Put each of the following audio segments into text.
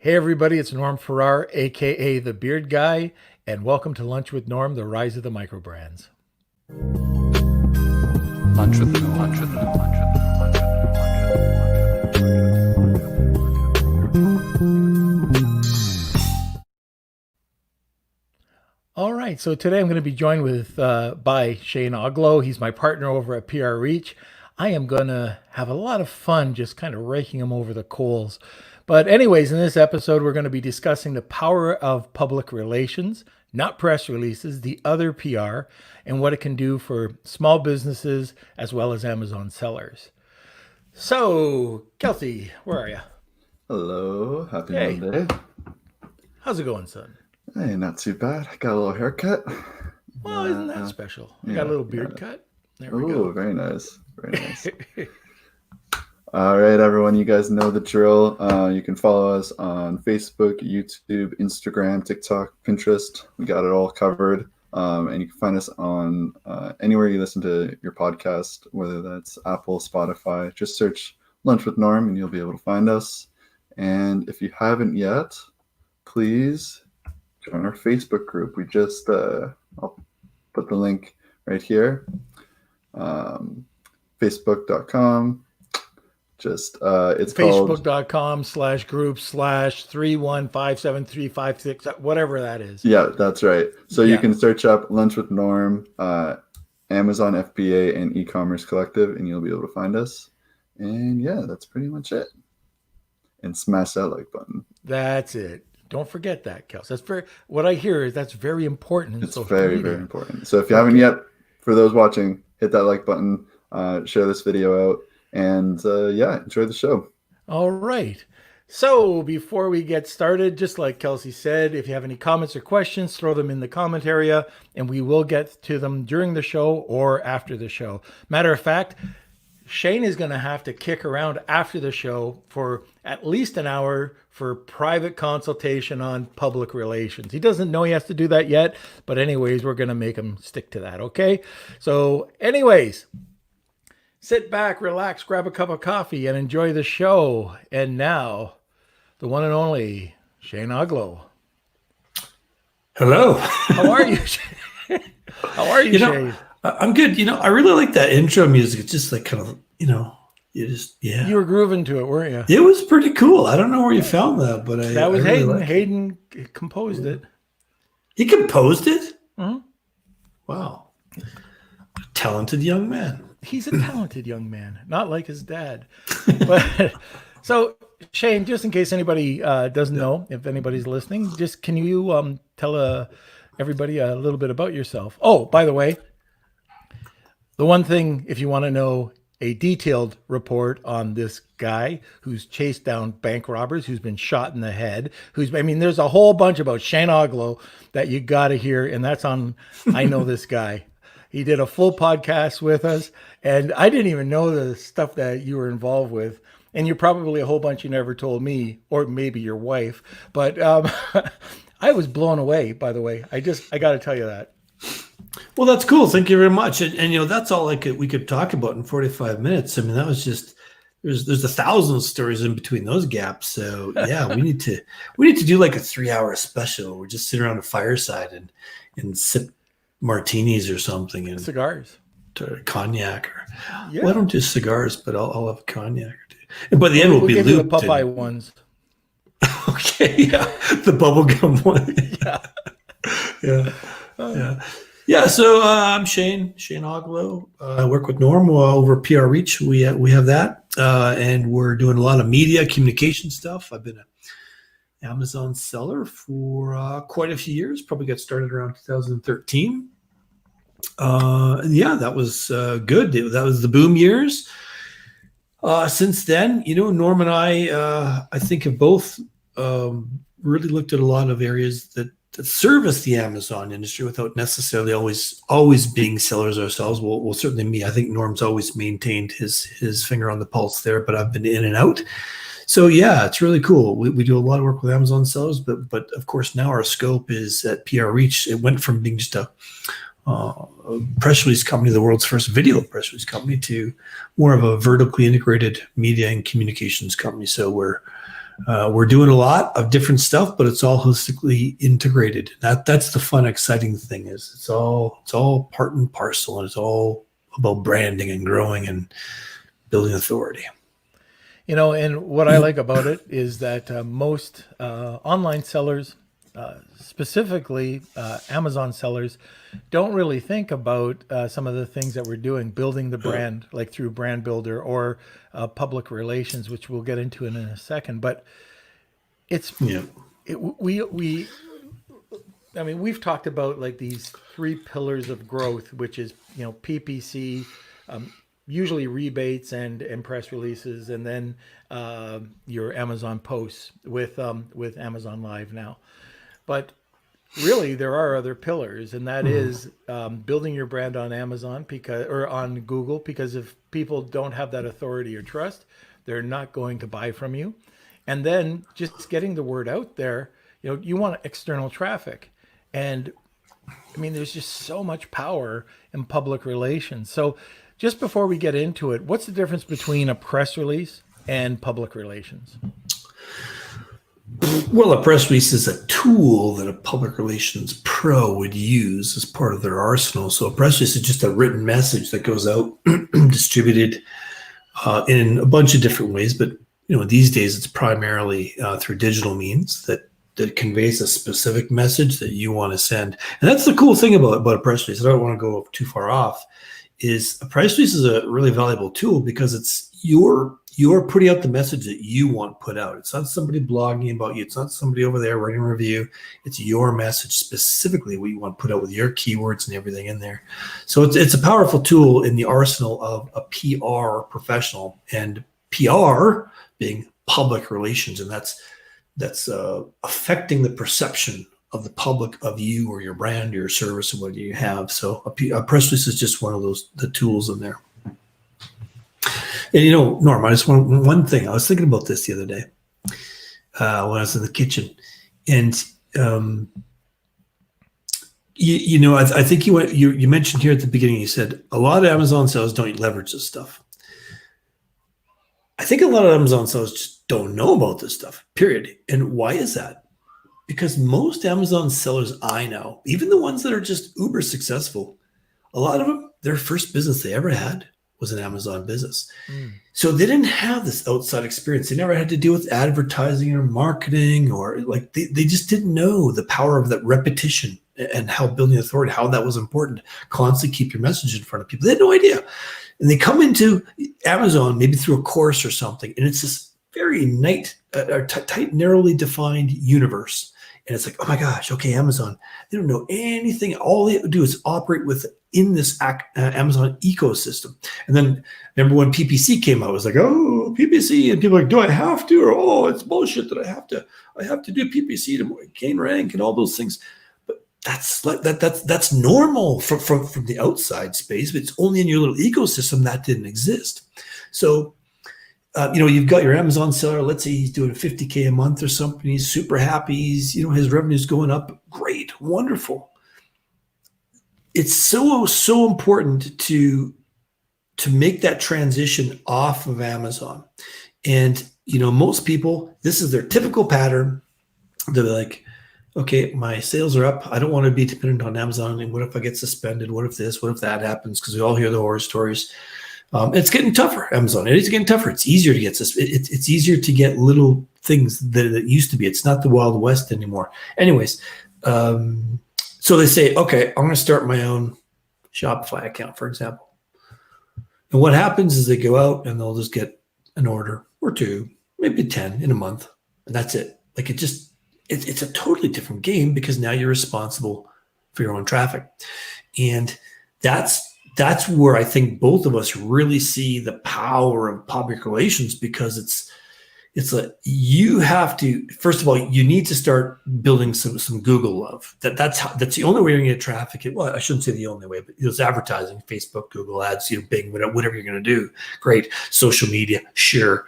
Hey everybody, it's Norm Farrar, aka the Beard Guy, and welcome to Lunch with Norm, the rise of the microbrands. Lunch with Norm. Lunch with Norm. Lunch with Norm. All right, so today I'm going to be joined by Shane Oglow. He's my partner over at PR Reach. I am going to have a lot of fun just kind of raking him over the coals. But anyways, in this episode, we're going to be discussing the power of public relations, not press releases, the other PR, and what it can do for small businesses as well as Amazon sellers. So, Kelsey, where are you? Hello, happy Hey. Monday. How's it going, son? Hey, not too bad. I got a little haircut. Well, isn't that special? You got a little beard cut? There we go. Oh, very nice. Very nice. All right, everyone, you guys know the drill. You can follow us on Facebook, YouTube, Instagram, TikTok, Pinterest. We got it all covered. And you can find us on anywhere you listen to your podcast, whether that's Apple, Spotify. Just search Lunch with Norm and you'll be able to find us. And if you haven't yet, please join our Facebook group. We just, I'll put the link right here. Facebook.com. It's Facebook.com/group/3157356, whatever that is. Yeah, that's right. So you can search up Lunch with Norm, Amazon FBA, and eCommerce Collective, and you'll be able to find us. And yeah, that's pretty much it. And smash that like button. That's it. Don't forget that, Kels. That's what I hear is that's very important. It's very, very important. So if you haven't yet, for those watching, hit that like button, share this video out. And enjoy the show. All right. So before we get started, just like Kelsey said, if you have any comments or questions, throw them in the comment area and we will get to them during the show or after the show. Matter of fact, Shane is going to have to kick around after the show for at least an hour for private consultation on public relations. He doesn't know he has to do that yet, but anyways, we're going to make him stick to that. Okay. So anyways, sit back, relax, grab a cup of coffee, and enjoy the show. And now, the one and only Shane Oglow. Hello. How are you? How are you, Shane? I'm good. I really like that intro music. It's just like kind of, you were grooving to it, weren't you? It was pretty cool. I don't know where you found that, but that was really Hayden. Hayden composed it. He composed it? Mm-hmm. Wow. Talented young man. He's a talented young man, not like his dad. But so, Shane, just in case anybody doesn't know, if anybody's listening, just can you tell everybody a little bit about yourself? Oh, by the way, the one thing, if you want to know a detailed report on this guy who's chased down bank robbers, who's been shot in the head, there's a whole bunch about Shane Oglow that you got to hear, and that's on I Know This Guy. He did a full podcast with us, and I didn't even know the stuff that you were involved with. And you're probably a whole bunch you never told me, or maybe your wife. But I was blown away, by the way. I got to tell you that. Well, that's cool. Thank you very much. And that's all we could talk about in 45 minutes. I mean, that was just there's 1,000 stories in between those gaps. So yeah, we need to do like a 3-hour special. We're just sitting around a fireside and sip martinis or something, and cigars, cognac, or well, I don't do cigars, but I'll have a cognac or two. And by the end, we'll be get looped. The Popeye ones. Okay, yeah, the bubblegum one. Yeah. So I'm Shane Oglow. I work with Norm over PR Reach. We have that, and we're doing a lot of media communication stuff. I've been an Amazon seller for quite a few years. Probably got started around 2013. That was good. That was the boom years. Since then, Norm and I think have both really looked at a lot of areas that service the Amazon industry without necessarily always being sellers ourselves. Well, certainly me. I think Norm's always maintained his finger on the pulse there, but I've been in and out. So yeah, it's really cool. We do a lot of work with Amazon sellers, but of course now our scope is at PR Reach. It went from being just a press release company, the world's first video press release company, to more of a vertically integrated media and communications company. So we're We're doing a lot of different stuff, but it's all holistically integrated. That's the fun, exciting thing. Is it's all part and parcel, and it's all about branding and growing and building authority. And what I like about it is that most online sellers, specifically Amazon sellers, don't really think about some of the things that we're doing, building the brand, like through Brand Builder or public relations, which we'll get into in a second. But we've talked about like these 3 pillars of growth, which is, PPC, usually rebates and press releases, and then your Amazon posts with Amazon Live now. But really, there are other pillars, and that is building your brand on Amazon or on Google, because if people don't have that authority or trust, they're not going to buy from you. And then just getting the word out there. You want external traffic, and there's just so much power in public relations. So just before we get into it, what's the difference between a press release and public relations? Well, a press release is a tool that a public relations pro would use as part of their arsenal. So a press release is just a written message that goes out, distributed in a bunch of different ways. But these days it's primarily through digital means that conveys a specific message that you want to send. And that's the cool thing about a press release. I don't want to go too far off. Is a press release is a really valuable tool because it's you're putting out the message that you want put out. It's not somebody blogging about you. It's not somebody over there writing a review. It's your message specifically what you want put out with your keywords and everything in there. So it's a powerful tool in the arsenal of a PR professional, and PR being public relations, and that's affecting the perception of the public of you or your brand or your service and what you have. So a press release is just one of the tools in there. And Norm, I just want one thing. I was thinking about this the other day when I was in the kitchen, and I think you mentioned here at the beginning. You said a lot of Amazon sellers don't leverage this stuff. I think a lot of Amazon sellers just don't know about this stuff. Period. And why is that? Because most Amazon sellers I know, even the ones that are just uber successful, a lot of them, their first business they ever had was an Amazon business. So they didn't have this outside experience. They never had to deal with advertising or marketing, or like they just didn't know the power of that repetition and how building authority, how that was important. Constantly keep your message in front of people. They had no idea. And they come into Amazon maybe through a course or something, and it's this very tight, narrowly defined universe. And it's like, oh my gosh, okay, Amazon. They don't know anything. All they do is operate within this Amazon ecosystem. And then remember when PPC came out, it was like, oh, PPC, and people are like, do I have to? Or oh, it's bullshit that I have to do PPC to gain rank and all those things. But that's normal from the outside space, but it's only in your little ecosystem that didn't exist. So you've got your Amazon seller. Let's say he's doing $50K a month or something. He's super happy. His revenue's going up. Great, wonderful. It's so important to make that transition off of Amazon. And most people, this is their typical pattern. They're like, okay, my sales are up. I don't want to be dependent on Amazon. And what if I get suspended? What if this? What if that happens? Because we all hear the horror stories. It's getting tougher, Amazon. It is getting tougher. It's easier to get it's easier to get little things that it used to be. It's not the Wild West anymore. Anyways, so they say, okay, I'm going to start my own Shopify account, for example. And what happens is they go out and they'll just get an order or two, maybe 10 in a month, and that's it. Like it's a totally different game because now you're responsible for your own traffic, and that's where I think both of us really see the power of public relations, because it's like you have to, first of all, you need to start building some Google love. That's the only way you're going to get traffic. Well, I shouldn't say the only way, but it's advertising, Facebook, Google ads, Bing, whatever you're going to do. Great. Social media, sure.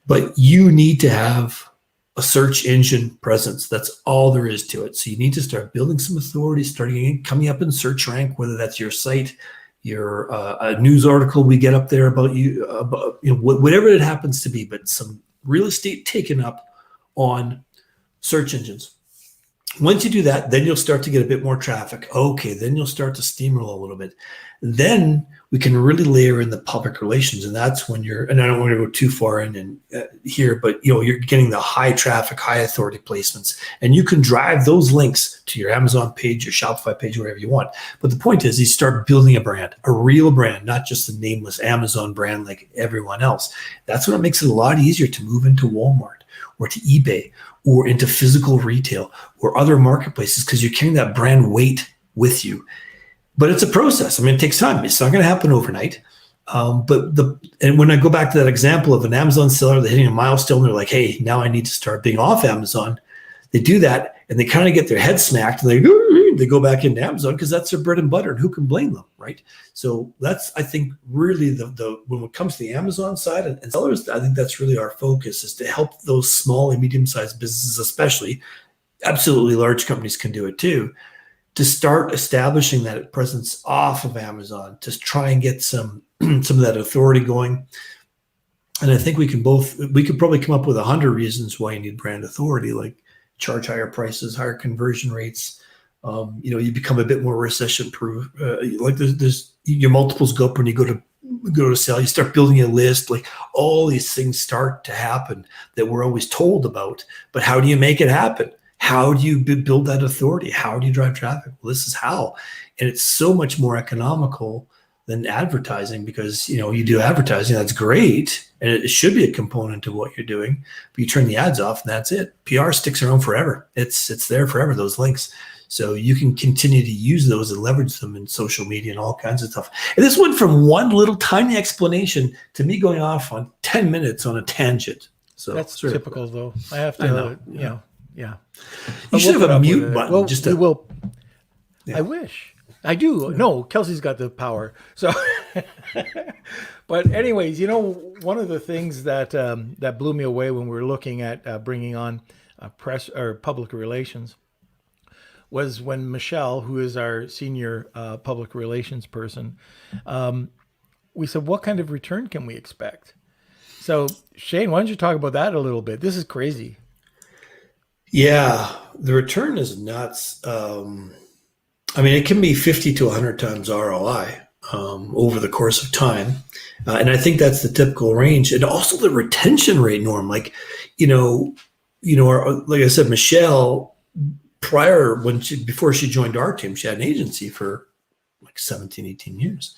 But you need to have a search engine presence. That's all there is to it. So you need to start building some authority, coming up in search rank, whether that's your site, your a news article we get up there about you, whatever it happens to be, but some real estate taken up on search engines. Once you do that, then you'll start to get a bit more traffic. Okay, then you'll start to steamroll a little bit. Then we can really layer in the public relations, and that's when and I don't want to go too far in here, but you're getting the high traffic, high authority placements, and you can drive those links to your Amazon page, your Shopify page, wherever you want. But the point is, you start building a brand, a real brand, not just a nameless Amazon brand like everyone else. That's when it makes it a lot easier to move into Walmart or to eBay or into physical retail or other marketplaces, because you're carrying that brand weight with you. But it's a process. I mean, it takes time. It's not going to happen overnight. And when I go back to that example of an Amazon seller, they're hitting a milestone, they're like, hey, now I need to start being off Amazon. They do that and they kind of get their head smacked and they go back into Amazon because that's their bread and butter, and who can blame them, right? So that's, I think, really the when it comes to the Amazon side and sellers, I think that's really our focus, is to help those small and medium-sized businesses, especially. Absolutely large companies can do it too, to start establishing that presence off of Amazon, to try and get some of that authority going. And I think we could probably come up with 100 reasons why you need brand authority, like charge higher prices, higher conversion rates. You become a bit more recession proof. Like there's your multiples go up when you go to sell. You start building a list. Like all these things start to happen that we're always told about. But how do you make it happen? How do you build that authority? How do you drive traffic? Well, this is how. And it's so much more economical than advertising, because, you do advertising, that's great. And it should be a component of what you're doing, but you turn the ads off and that's it. PR sticks around forever. It's there forever, those links. So you can continue to use those and leverage them in social media and all kinds of stuff. And this went from one little tiny explanation to me going off on 10 minutes on a tangent. So that's typical, though. I have to, yeah. You should have a mute button. Well, just we will. Yeah. I wish. I do. No, Kelsey's got the power. So, but anyways, one of the things that that blew me away when we were looking at bringing on press or public relations was when Michelle, who is our senior public relations person, we said, what kind of return can we expect? So Shane, why don't you talk about that a little bit? This is crazy. Yeah, the return is nuts. It can be 50 to 100 times ROI over the course of time. And I think that's the typical range. And also the retention rate, Norm. Like I said, Michelle, before she joined our team, she had an agency for like 17, 18 years.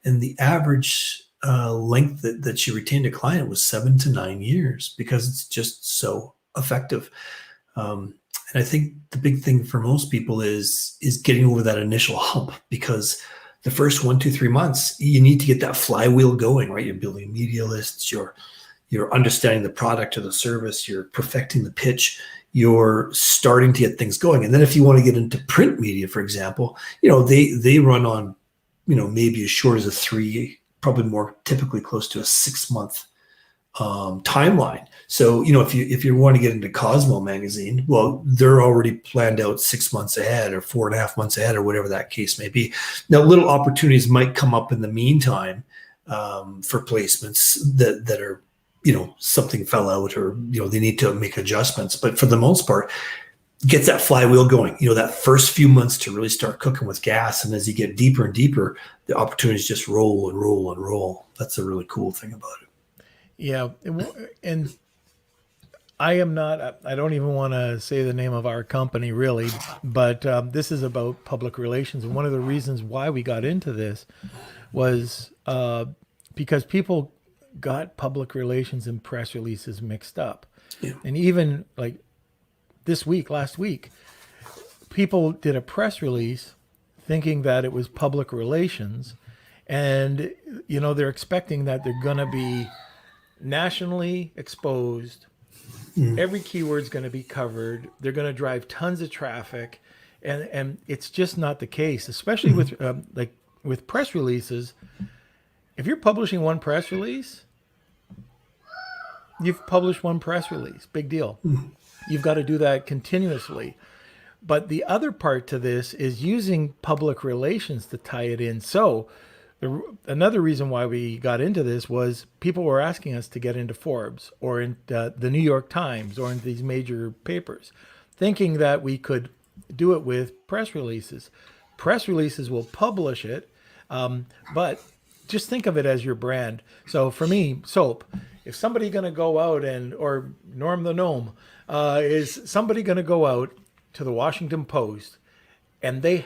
And the average length that she retained a client was 7 to 9 years, because it's just so effective. And I think the big thing for most people is getting over that initial hump, because the first 1, 2, 3 months, you need to get that flywheel going, right? You're building media lists, you're understanding the product or the service, you're perfecting the pitch, you're starting to get things going. And then if you want to get into print media, for example, they run on, maybe as short as a 3, probably more typically close to a 6-month timeline. So, if you want to get into Cosmo magazine, well, they're already planned out 6 months ahead or 4.5 months ahead or whatever that case may be. Now, little opportunities might come up in the meantime for placements that are, something fell out or, they need to make adjustments. But for the most part, gets that flywheel going, that first few months to really start cooking with gas. And as you get deeper and deeper, the opportunities just roll and roll and roll. That's a really cool thing about it. Yeah. And I don't even want to say the name of our company really, but this is about public relations. And one of the reasons why we got into this was because people got public relations and press releases mixed up. Yeah. And even like last week, people did a press release thinking that it was public relations. And, they're expecting that they're going to be nationally exposed. Every keyword's going to be covered. They're going to drive tons of traffic, and it's just not the case. Especially with press releases. If you're publishing one press release, you've published one press release. Big deal. You've got to do that continuously. But the other part to this is using public relations to tie it in. So Another reason why we got into this was people were asking us to get into Forbes or in the New York Times or in these major papers, thinking that we could do it with press releases. Press releases will publish it, but just think of it as your brand. So for me, soap, if somebody going to go out or Norm the Gnome, is somebody going to go out to the Washington Post and they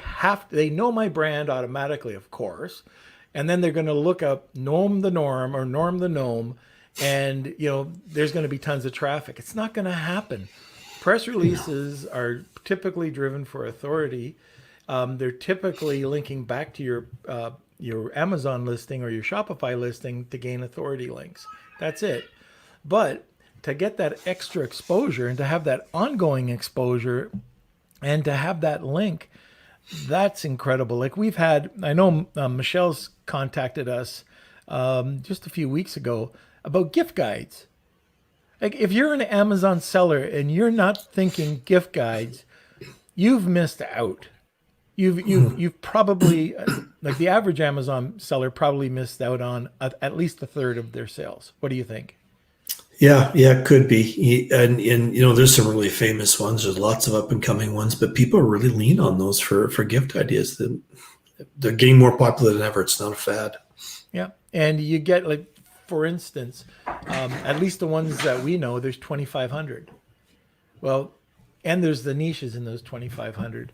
know my brand automatically, of course. And then they're going to look up Norm the Norm or Norm the Gnome, and there's going to be tons of traffic. It's not going to happen. Press releases are typically driven for authority. They're typically linking back to your Amazon listing or your Shopify listing to gain authority links. That's it. But to get that extra exposure and to have that ongoing exposure and to have that link, that's incredible. Like I know Michelle's contacted us just a few weeks ago about gift guides. Like if you're an Amazon seller and you're not thinking gift guides, you've missed out. You've probably, like the average Amazon seller probably missed out on at least a third of their sales. What do you think? Yeah, it could be. And there's some really famous ones. There's lots of up and coming ones, but people really lean on those for gift ideas. They're getting more popular than ever. It's not a fad. Yeah. And you get, like, for instance, at least the ones that we know, there's 2,500. Well, and there's the niches in those 2,500.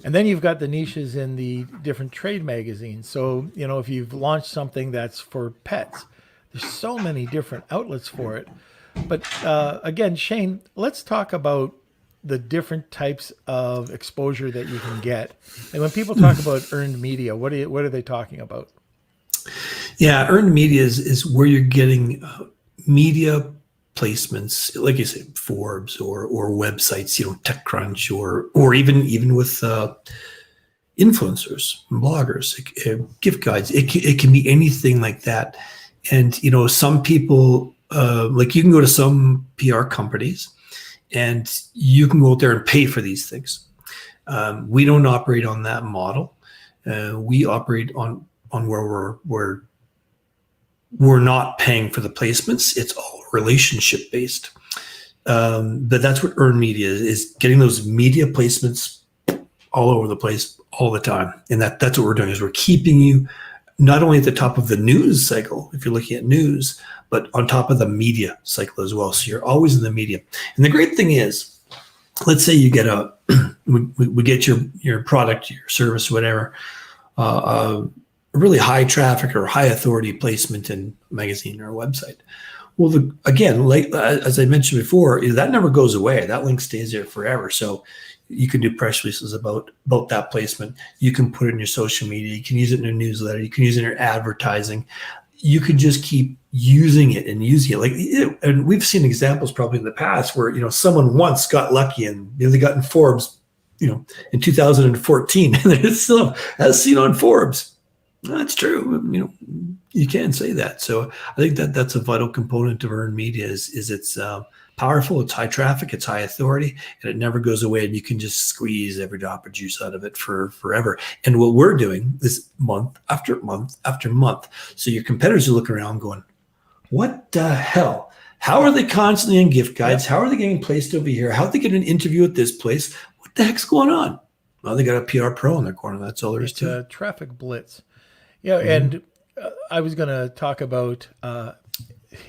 And then you've got the niches in the different trade magazines. So, if you've launched something that's for pets, there's so many different outlets for it. But again, Shane, let's talk about the different types of exposure that you can get. And when people talk about earned media, what are they talking about? Yeah, earned media is where you're getting media placements, like you say, Forbes or websites, TechCrunch or even with influencers, bloggers, gift guides. It can be anything like that. And some people like you can go to some PR companies, and you can go out there and pay for these things. We don't operate on that model. We operate on where we're not paying for the placements. It's all relationship based. But that's what earned media is, getting those media placements all over the place all the time. And that's what we're doing, is we're keeping you not only at the top of the news cycle, if you're looking at news, but on top of the media cycle as well. So you're always in the media. And the great thing is, let's say you get we get your product, your service, whatever, a really high traffic or high authority placement in a magazine or a website. Well, again, like as I mentioned before, that never goes away. That link stays there forever. So you can do press releases about that placement. You can put it in your social media. You can use it in your newsletter. You can use it in your advertising. You can just keep using it and using it. Like, and we've seen examples probably in the past where, someone once got lucky and they got in Forbes, in 2014, and they still as seen on Forbes. That's true. You can't say that. So I think that's a vital component of earned media is it's powerful, it's high traffic, it's high authority, and it never goes away. And you can just squeeze every drop of juice out of it for forever. And what we're doing is month after month after month. So your competitors are looking around going, what the hell? How are they constantly in gift guides? How are they getting placed over here? How are they getting an interview at this place? What the heck's going on? Well, they got a PR pro in their corner. That's all there is to it. It's a traffic blitz. Yeah, and I was going to talk about,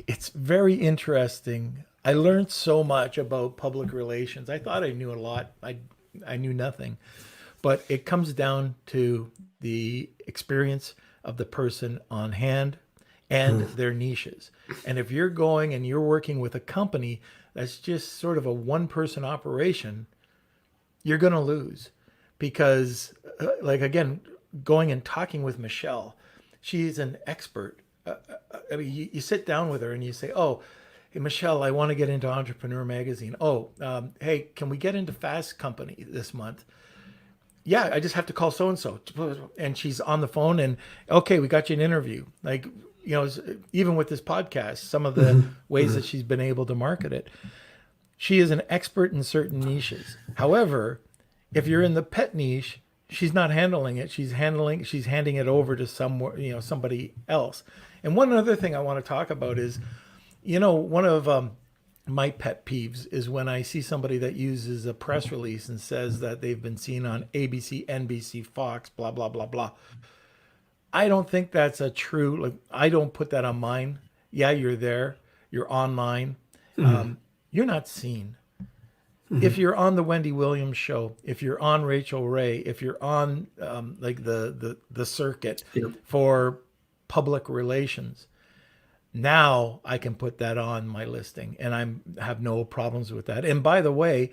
it's very interesting. I learned so much about public relations. I thought I knew a lot. I knew nothing. But it comes down to the experience of the person on hand and their niches. And if you're going and you're working with a company that's just sort of a one-person operation, you're going to lose. Because, like, again, going and talking with Michelle, she's an expert. I mean, you sit down with her and you say, oh, hey, Michelle, I want to get into Entrepreneur Magazine. Oh, hey, can we get into Fast Company this month? Yeah, I just have to call so-and-so. And she's on the phone and, okay, we got you an interview. Like, even with this podcast, some of the ways that she's been able to market it. She is an expert in certain niches. However, if you're in the pet niche, she's not handling it. She's handing it over to somebody else. And one other thing I want to talk about is, one of my pet peeves is when I see somebody that uses a press release and says that they've been seen on ABC, NBC, Fox, blah, blah, blah, blah. I don't think that's a true, I don't put that on mine. Yeah, you're there. You're online. You're not seen. If you're on the Wendy Williams show, if you're on Rachel Ray, if you're on the circuit for public relations, now I can put that on my listing, and I have no problems with that. And by the way,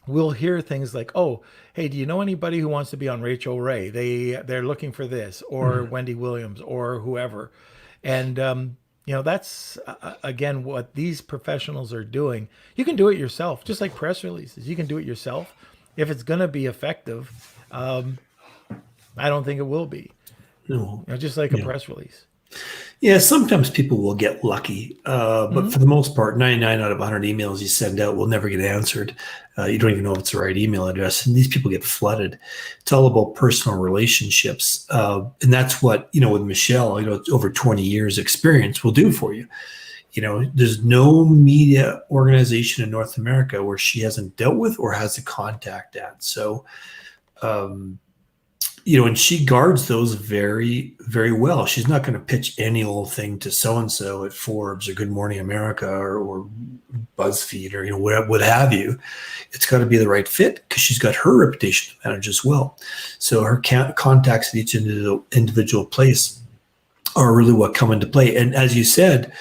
we'll hear things like, "Oh, hey, do you know anybody who wants to be on Rachel Ray? They're looking for this," or Wendy Williams, or whoever, and that's again what these professionals are doing. You can do it yourself, just like press releases. You can do it yourself. If it's going to be effective, I don't think it will be. No, just like a press release. Yeah, sometimes people will get lucky, but for the most part, 99 out of 100 emails you send out will never get answered. You don't even know if it's the right email address, and these people get flooded. It's all about personal relationships, and that's what with Michelle, over 20 years experience will do for you. There's no media organization in North America where she hasn't dealt with or has a contact at. So. And she guards those very, very well. She's not going to pitch any old thing to so-and-so at Forbes or Good Morning America or BuzzFeed or, what have you. It's got to be the right fit because she's got her reputation to manage as well. So her contacts at each individual place are really what come into play. And as you said,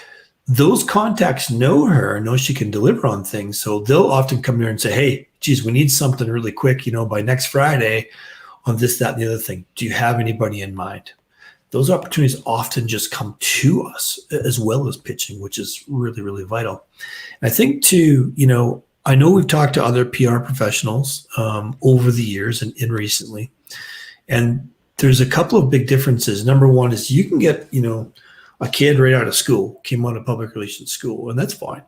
those contacts know her, know she can deliver on things. So they'll often come here and say, hey, geez, we need something really quick, by next Friday on this, that, and the other thing. Do you have anybody in mind? Those opportunities often just come to us as well as pitching, which is really, really vital. And I think too, I know we've talked to other PR professionals over the years and recently, and there's a couple of big differences. Number one is you can get, a kid right out of school, came out of public relations school, and that's fine.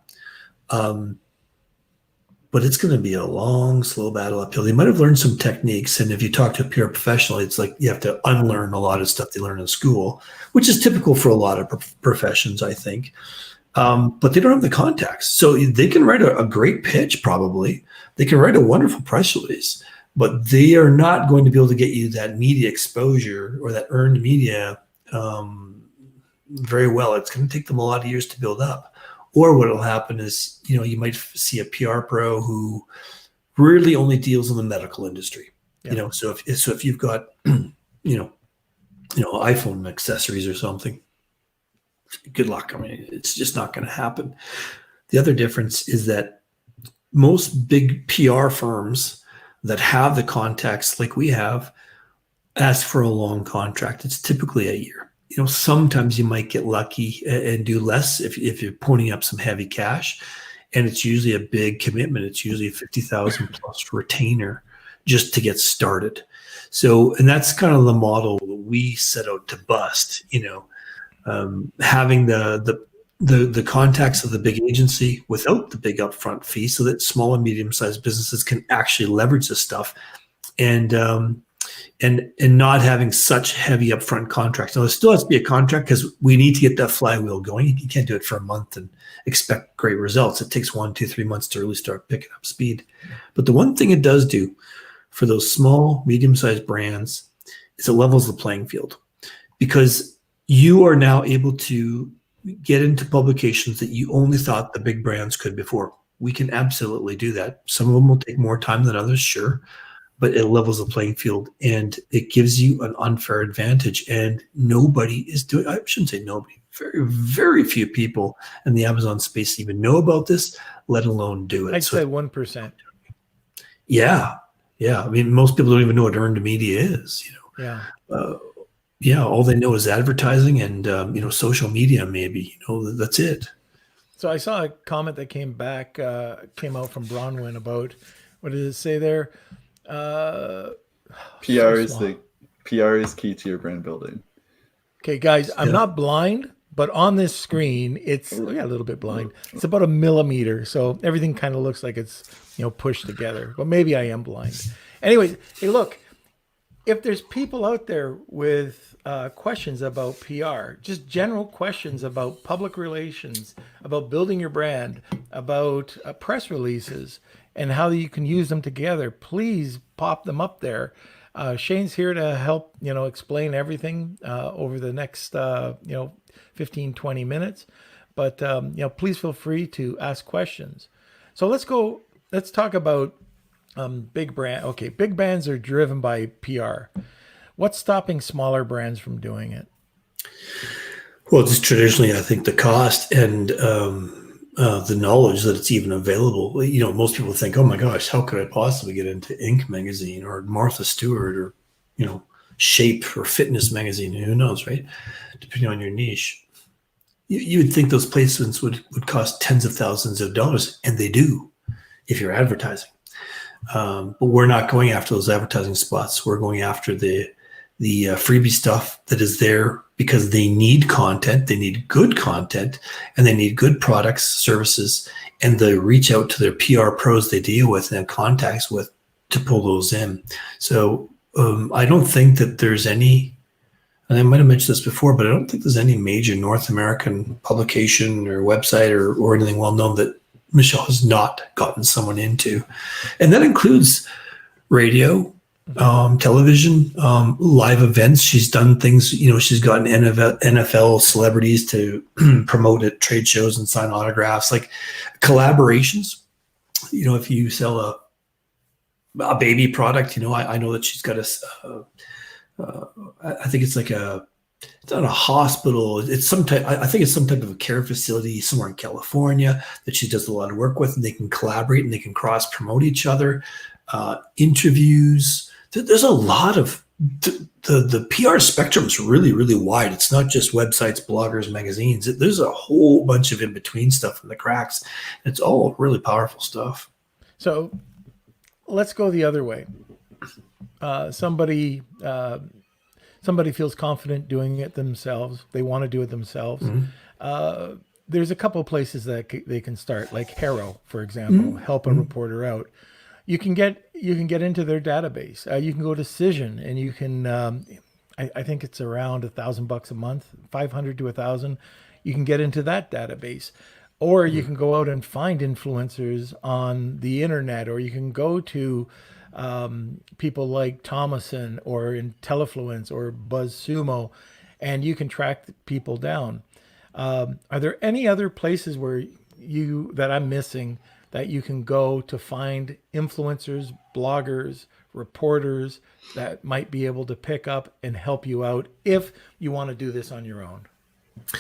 But it's going to be a long, slow battle uphill. They might have learned some techniques. And if you talk to a PR professional, it's like you have to unlearn a lot of stuff they learn in school, which is typical for a lot of professions, I think. But they don't have the contacts. So they can write a great pitch, probably. They can write a wonderful press release, but they are not going to be able to get you that media exposure or that earned media very well. It's going to take them a lot of years to build up. Or what will happen is, you might see a PR pro who really only deals in the medical industry. Yeah. So if you've got, iPhone accessories or something, good luck. I mean, it's just not going to happen. The other difference is that most big PR firms that have the contacts like we have ask for a long contract. It's typically a year. Sometimes you might get lucky and do less if you're ponying up some heavy cash, and it's usually a big commitment. It's usually a 50,000 plus retainer just to get started. So, and that's kind of the model that we set out to bust. Having the contacts of the big agency without the big upfront fee, so that small and medium-sized businesses can actually leverage this stuff, and not having such heavy upfront contracts. Now, there still has to be a contract because we need to get that flywheel going. You can't do it for a month and expect great results. It takes 1, 2, 3 months to really start picking up speed. But the one thing it does do for those small, medium-sized brands is it levels the playing field, because you are now able to get into publications that you only thought the big brands could before. We can absolutely do that. Some of them will take more time than others, sure, but it levels the playing field and it gives you an unfair advantage. And nobody is doing, I shouldn't say nobody, very, very few people in the Amazon space even know about this, let alone do it. I'd say 1%. Yeah. Yeah. I mean, most people don't even know what earned media is, Yeah. All they know is advertising and, social media, maybe, that's it. So I saw a comment that came out from Bronwyn about, what did it say there? PR is key to your brand building. Okay, guys, I'm not blind, but on this screen, it's a little bit blind. It's about 1 millimeter, so everything kind of looks like it's pushed together. But maybe I am blind. Anyways, hey, look, if there's people out there with questions about PR, just general questions about public relations, about building your brand, about press releases, and how you can use them together, please pop them up there. Shane's here to help, explain everything over the next, 15, 20 minutes. But, please feel free to ask questions. So let's talk about big brand. Okay, big brands are driven by PR. What's stopping smaller brands from doing it? Well, just traditionally, I think the cost and the knowledge that it's even available. Most people think, "Oh my gosh, how could I possibly get into Inc. magazine or Martha Stewart or Shape or Fitness magazine?" Who knows, right? Depending on your niche, you would think those placements would cost tens of thousands of dollars, and they do if you're advertising. But we're not going after those advertising spots. We're going after the freebie stuff that is there because they need content, they need good content, and they need good products, services, and they reach out to their PR pros they deal with and have contacts with to pull those in. So I don't think that there's any, and I might have mentioned this before, but I don't think there's any major North American publication or website or anything well known that Michelle has not gotten someone into. And that includes radio, television, live events. She's done things, she's gotten NFL celebrities to promote at trade shows and sign autographs, like collaborations. If you sell a baby product, I know that she's got I think it's like it's not a hospital. It's some type. I think it's some type of a care facility somewhere in California that she does a lot of work with, and they can collaborate and they can cross promote each other. Interviews. There's a lot of the PR spectrum is really, really wide. It's not just websites, bloggers, magazines. There's a whole bunch of in between stuff in the cracks. It's all really powerful stuff. So let's go the other way. Somebody feels confident doing it themselves. They want to do it themselves. Mm-hmm. There's a couple of places that they can start, like Harrow, for example, help a reporter out. You can get into their database. You can go to Cision, and you can. I think it's around $1,000 a month, 500 to 1,000. You can get into that database, or you can go out and find influencers on the internet, or you can go to people like Thomason or Intellifluence or BuzzSumo, and you can track people down. Are there any other places where that I'm missing that you can go to find influencers, bloggers, reporters that might be able to pick up and help you out if you want to do this on your own? I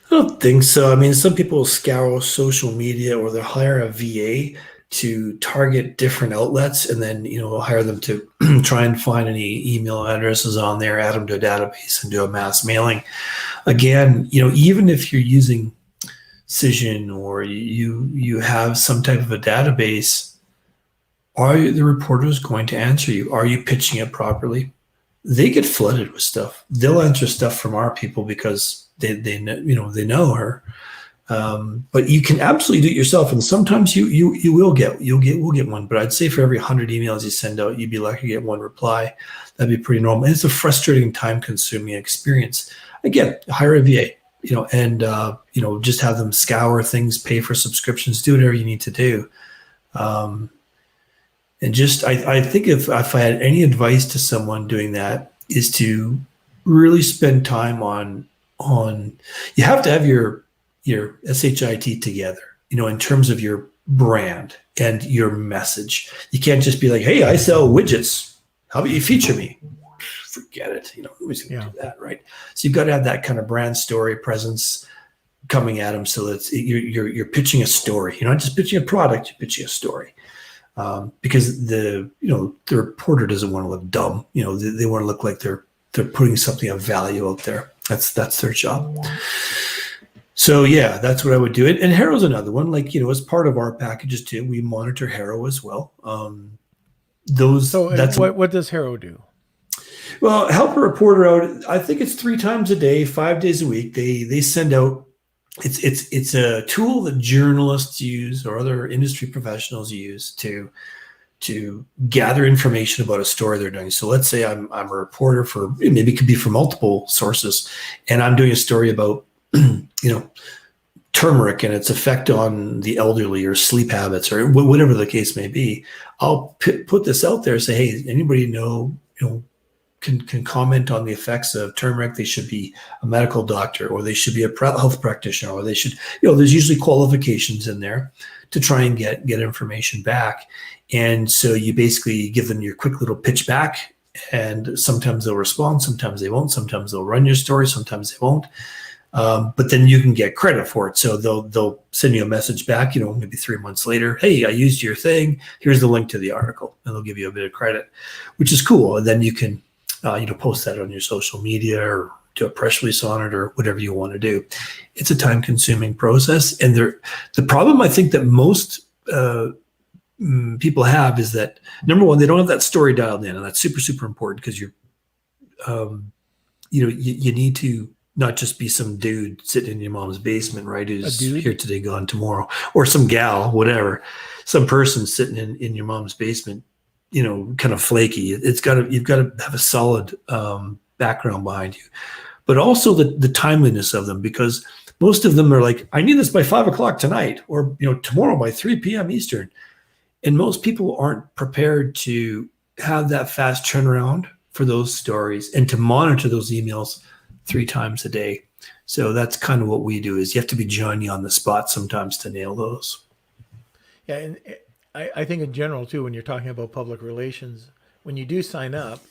don't think so. I mean, some people scour social media or they'll hire a VA to target different outlets and then, hire them to try and find any email addresses on there, add them to a database and do a mass mailing. Again, even if you're using Cision or you have some type of a database, are the reporters going to answer you? Are you pitching it properly? They get flooded with stuff. They'll answer stuff from our people because they know her. But you can absolutely do it yourself, and sometimes we'll get one. But I'd say for every 100 emails you send out, you'd be lucky to get one reply. That'd be pretty normal. And it's a frustrating, time-consuming experience. Again, hire a VA, and just have them scour things, pay for subscriptions, do whatever you need to do. And just I think if I had any advice to someone doing that is to really spend time on you have to have your SHIT together, in terms of your brand and your message. You can't just be like, "Hey, I sell widgets. How about you feature me?" Forget it. Nobody's going to do that, right? So you've got to have that kind of brand story presence coming at them, so that you're pitching a story. You're not just pitching a product; you're pitching a story. Because the reporter doesn't want to look dumb. They want to look like they're putting something of value out there. That's their job. So yeah, that's what I would do. And Harrow's another one. Like, as part of our packages too, we monitor Harrow as well. What does Harrow do? Well, help a reporter out. I think it's 3 times a day, 5 days a week. They send out. It's a tool that journalists use or other industry professionals use to to gather information about a story they're doing. So let's say I'm a reporter for, maybe it could be for multiple sources, and I'm doing a story about, turmeric and its effect on the elderly or sleep habits or whatever the case may be. I'll put this out there and say, hey, anybody know, can comment on the effects of turmeric? They should be a medical doctor, or they should be a health practitioner, or they should, there's usually qualifications in there to try and get information back. And so you basically give them your quick little pitch back, and sometimes they'll respond, sometimes they won't, sometimes they'll run your story, sometimes they won't. But then you can get credit for it. So they'll send you a message back, maybe 3 months later. Hey, I used your thing. Here's the link to the article, and they'll give you a bit of credit, which is cool. And then you can, post that on your social media or do a press release on it or whatever you want to do. It's a time-consuming process, and the problem I think that most people have is that, number one, they don't have that story dialed in, and that's super, super important, because you're, you need to not just be some dude sitting in your mom's basement, right? Who's here today, gone tomorrow, or some gal, whatever, some person sitting in your mom's basement, kind of flaky. You've got to have a solid background behind you, but also the timeliness of them, because most of them are like, I need this by 5 o'clock tonight, or, tomorrow by 3 p.m. Eastern. And most people aren't prepared to have that fast turnaround for those stories and to monitor those emails 3 times a day. So that's kind of what we do, is you have to be Johnny on the spot sometimes to nail those. Yeah, and I think in general too, when you're talking about public relations, when you do sign up,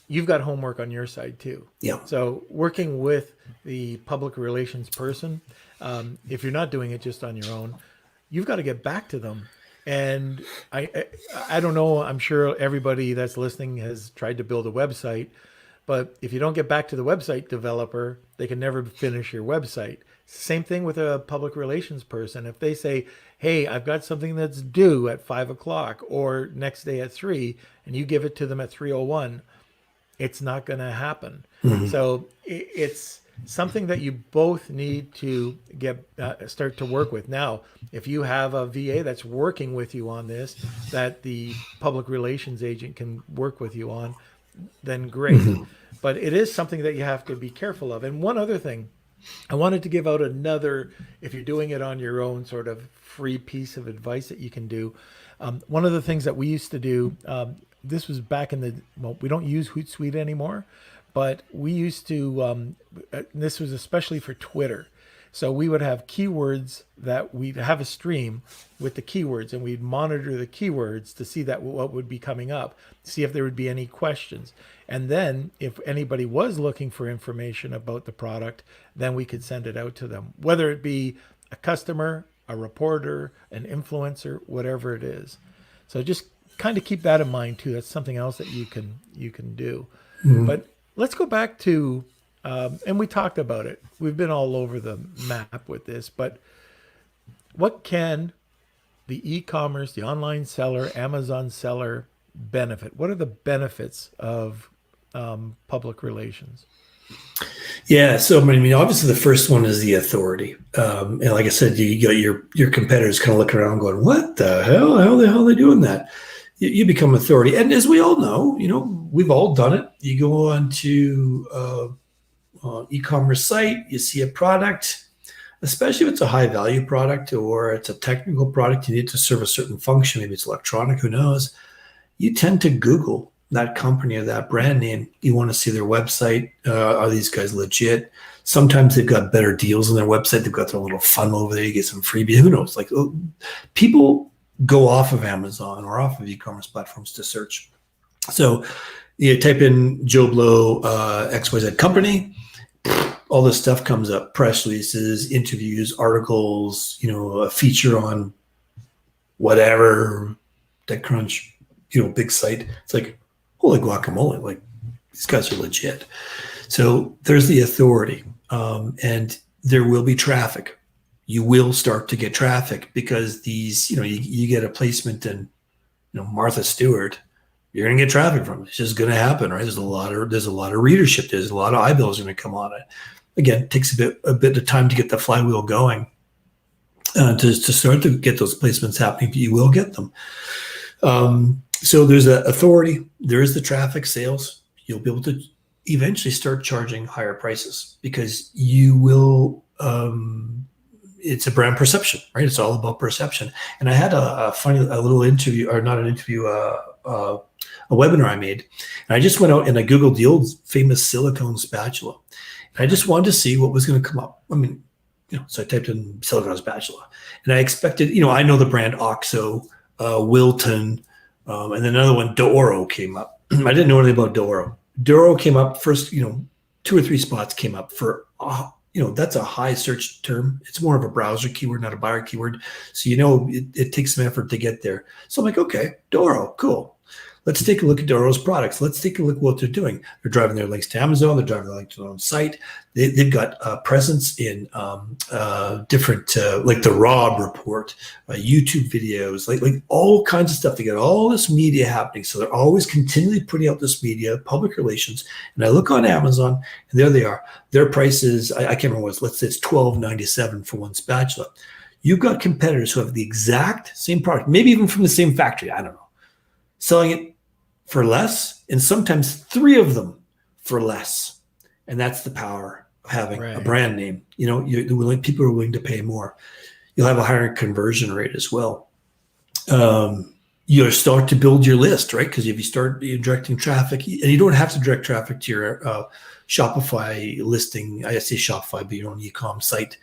you've got homework on your side too. Yeah. So working with the public relations person, if you're not doing it just on your own, you've got to get back to them. And I don't know, I'm sure everybody that's listening has tried to build a website, but if you don't get back to the website developer, they can never finish your website. Same thing with a public relations person. If they say, hey, I've got something that's due at 5 o'clock or next day at 3, and you give it to them at 3:01, it's not going to happen. Mm-hmm. So it's something that you both need to start to work with. Now, if you have a VA that's working with you on this, that the public relations agent can work with you on, then great. Mm-hmm. But it is something that you have to be careful of. And one other thing, I wanted to give out another, if you're doing it on your own, sort of free piece of advice that you can do. One of the things that we used to do, this was back in we don't use Hootsuite anymore, but we used to, this was especially for Twitter. So we would have keywords that we'd have a stream with the keywords, and we'd monitor the keywords to see what would be coming up, see if there would be any questions. And then if anybody was looking for information about the product, then we could send it out to them, whether it be a customer, a reporter, an influencer, whatever it is. So just kind of keep that in mind too. That's something else that you can do. Mm-hmm. But let's go back to, and we talked about it. We've been all over the map with this, but what can the e-commerce, the online seller, Amazon seller benefit? What are the benefits of public relations? Yeah, so I mean, obviously the first one is the authority. And like I said, you got your competitors kind of looking around going, what the hell? How the hell are they doing that? You become authority. And as we all know, we've all done it. You go on to e-commerce site, you see a product, especially if it's a high value product or it's a technical product, you need to serve a certain function, maybe it's electronic, who knows. You tend to Google that company or that brand name. You want to see their website. Are these guys legit? Sometimes they've got better deals on their website. They've got their little funnel over there. You get some freebie. Who knows? Like, people go off of Amazon or off of e-commerce platforms to search. So you type in Joe Blow, XYZ company, all this stuff comes up: press releases, interviews, articles, a feature on whatever, TechCrunch, big site. It's like, holy guacamole, like, these guys are legit. So there's the authority, and there will be traffic. You will start to get traffic because these, you get a placement in, Martha Stewart, you're going to get traffic from it. It's just going to happen, right? There's a lot of readership. There's a lot of eyeballs going to come on it. Again, it takes a bit of time to get the flywheel going, to start to get those placements happening, but you will get them. So there's a authority, there is the traffic, sales. You'll be able to eventually start charging higher prices because you will. It's a brand perception, right? It's all about perception. And I had a little interview, or not an interview, a webinar I made, and I just went out and I googled the old famous silicone spatula, and I just wanted to see what was going to come up. I mean, so I typed in silicone spatula, and I expected, I know the brand Oxo, Wilton, and then another one, Doro, came up. I didn't know anything about Doro. Doro came up first, 2 or 3 spots came up for, that's a high search term. It's more of a browser keyword, not a buyer keyword. So, it takes some effort to get there. So I'm like, okay, Doro, cool. Let's take a look at Doro's products. Let's take a look at what they're doing. They're driving their links to Amazon. They're driving their links to their own site. They've got a presence in different, like the Rob Report, YouTube videos, like all kinds of stuff. They got all this media happening. So they're always continually putting out this media, public relations. And I look on Amazon, and there they are. Their price is, I can't remember what it's, let's say it's $12.97 for one spatula. You've got competitors who have the exact same product, maybe even from the same factory. I don't know. Selling it for less, and sometimes 3 of them for less. And that's the power of having a brand name. People are willing to pay more. You'll have a higher conversion rate as well. You start to build your list, right? Because if you start directing traffic, and you don't have to direct traffic to your Shopify listing, I say Shopify, but your own e-com site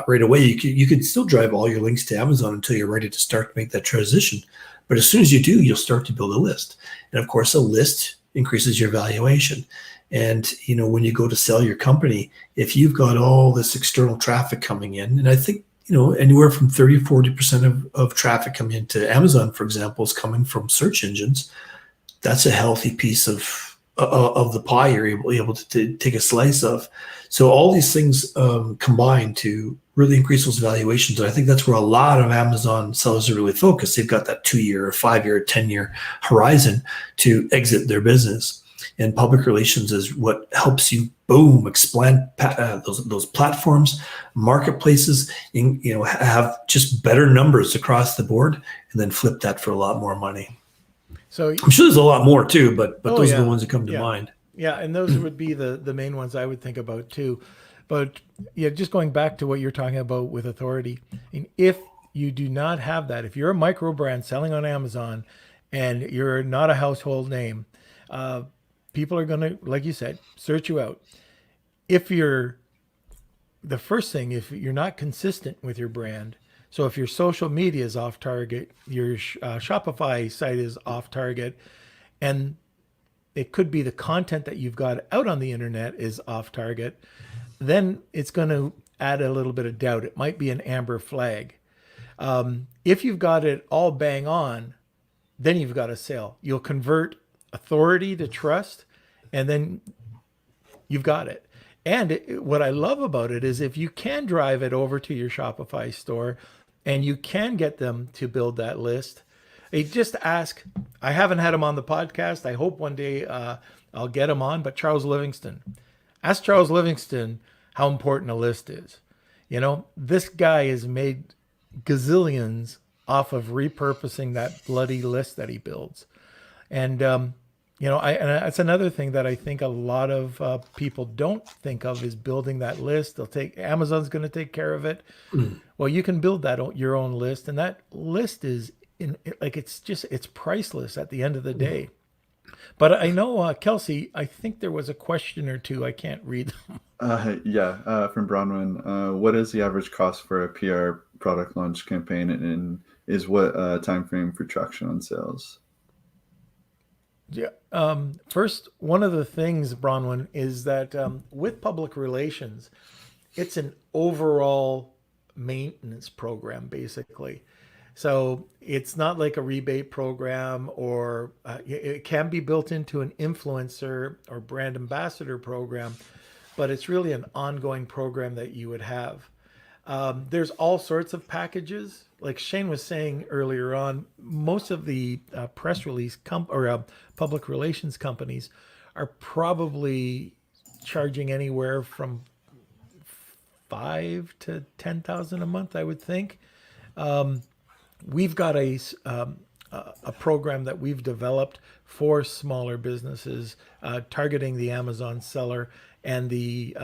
right away. You could still drive all your links to Amazon until you're ready to start to make that transition. But as soon as you do, you'll start to build a list. And of course, a list increases your valuation. And, when you go to sell your company, if you've got all this external traffic coming in, and I think, anywhere from 30 or 40% of traffic coming into Amazon, for example, is coming from search engines, that's a healthy piece of the pie you're able to take a slice of. So all these things combine to really increase those valuations. And I think that's where a lot of Amazon sellers are really focused. They've got that 2-year, 5-year, 10-year horizon to exit their business. And public relations is what helps you, boom, expand those platforms, marketplaces, and, have just better numbers across the board, and then flip that for a lot more money. So I'm sure there's a lot more too, but those are the ones that come to mind. Yeah, and those would be the main ones I would think about too. But just going back to what you're talking about with authority, and if you do not have that, if you're a micro brand selling on Amazon and you're not a household name, people are going to, like you said, search you out. If you're not consistent with your brand, so if your social media is off target, your Shopify site is off target, and it could be the content that you've got out on the internet is off target, then it's going to add a little bit of doubt. It might be an amber flag. If you've got it all bang on, then you've got a sale. You'll convert authority to trust, and then you've got it. And what I love about it is if you can drive it over to your Shopify store and you can get them to build that list, just ask. I haven't had him on the podcast. I hope one day I'll get him on, but Charles Livingston. Ask Charles Livingston how important a list is. This guy has made gazillions off of repurposing that bloody list that he builds. And, and that's another thing that I think a lot of people don't think of is building that list. Amazon's going to take care of it. Well, you can build your own list, and that list is it's priceless at the end of the day. But I know, Kelsey, I think there was a question or two. I can't read them. From Bronwyn. What is the average cost for a PR product launch campaign, and is what time frame for traction on sales? Yeah. First, one of the things, Bronwyn, is that with public relations, it's an overall maintenance program, basically. So it's not like a rebate program, or it can be built into an influencer or brand ambassador program, but it's really an ongoing program that you would have. There's all sorts of packages. Like Shane was saying earlier on, most of the press release public relations companies are probably charging anywhere from $5,000 to $10,000 a month, I would think. We've got a a program that we've developed for smaller businesses, targeting the Amazon seller and the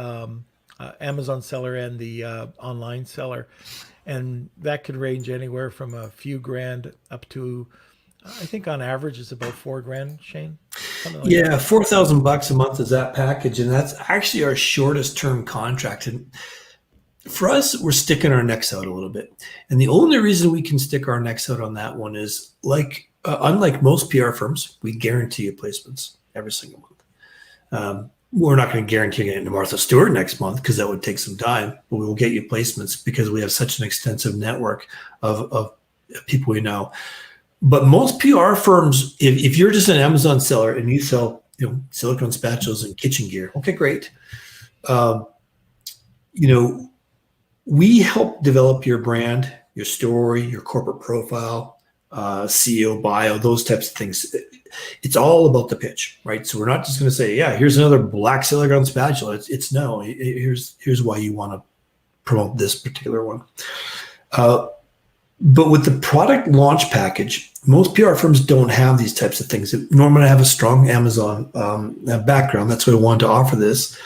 online seller, and that could range anywhere from a few grand up to, I think on average it's about $4,000, Shane, something like Yeah, that. $4,000 a month is that package, and that's actually our shortest term contract. And for us, we're sticking our necks out a little bit. And the only reason we can stick our necks out on that one is unlike most PR firms, we guarantee you placements every single month. We're not going to guarantee getting to Martha Stewart next month because that would take some time, but we will get you placements because we have such an extensive network of people we know. But most PR firms, if you're just an Amazon seller and you sell, silicone spatulas and kitchen gear, okay, great. We help develop your brand, your story, your corporate profile, CEO bio, those types of things. It's all about the pitch, right? So we're not just going to say, yeah, here's another black silicone spatula. Here's why you want to promote this particular one. But with the product launch package, most PR firms don't have these types of things. Normally I have a strong Amazon background. That's why I wanted to offer this,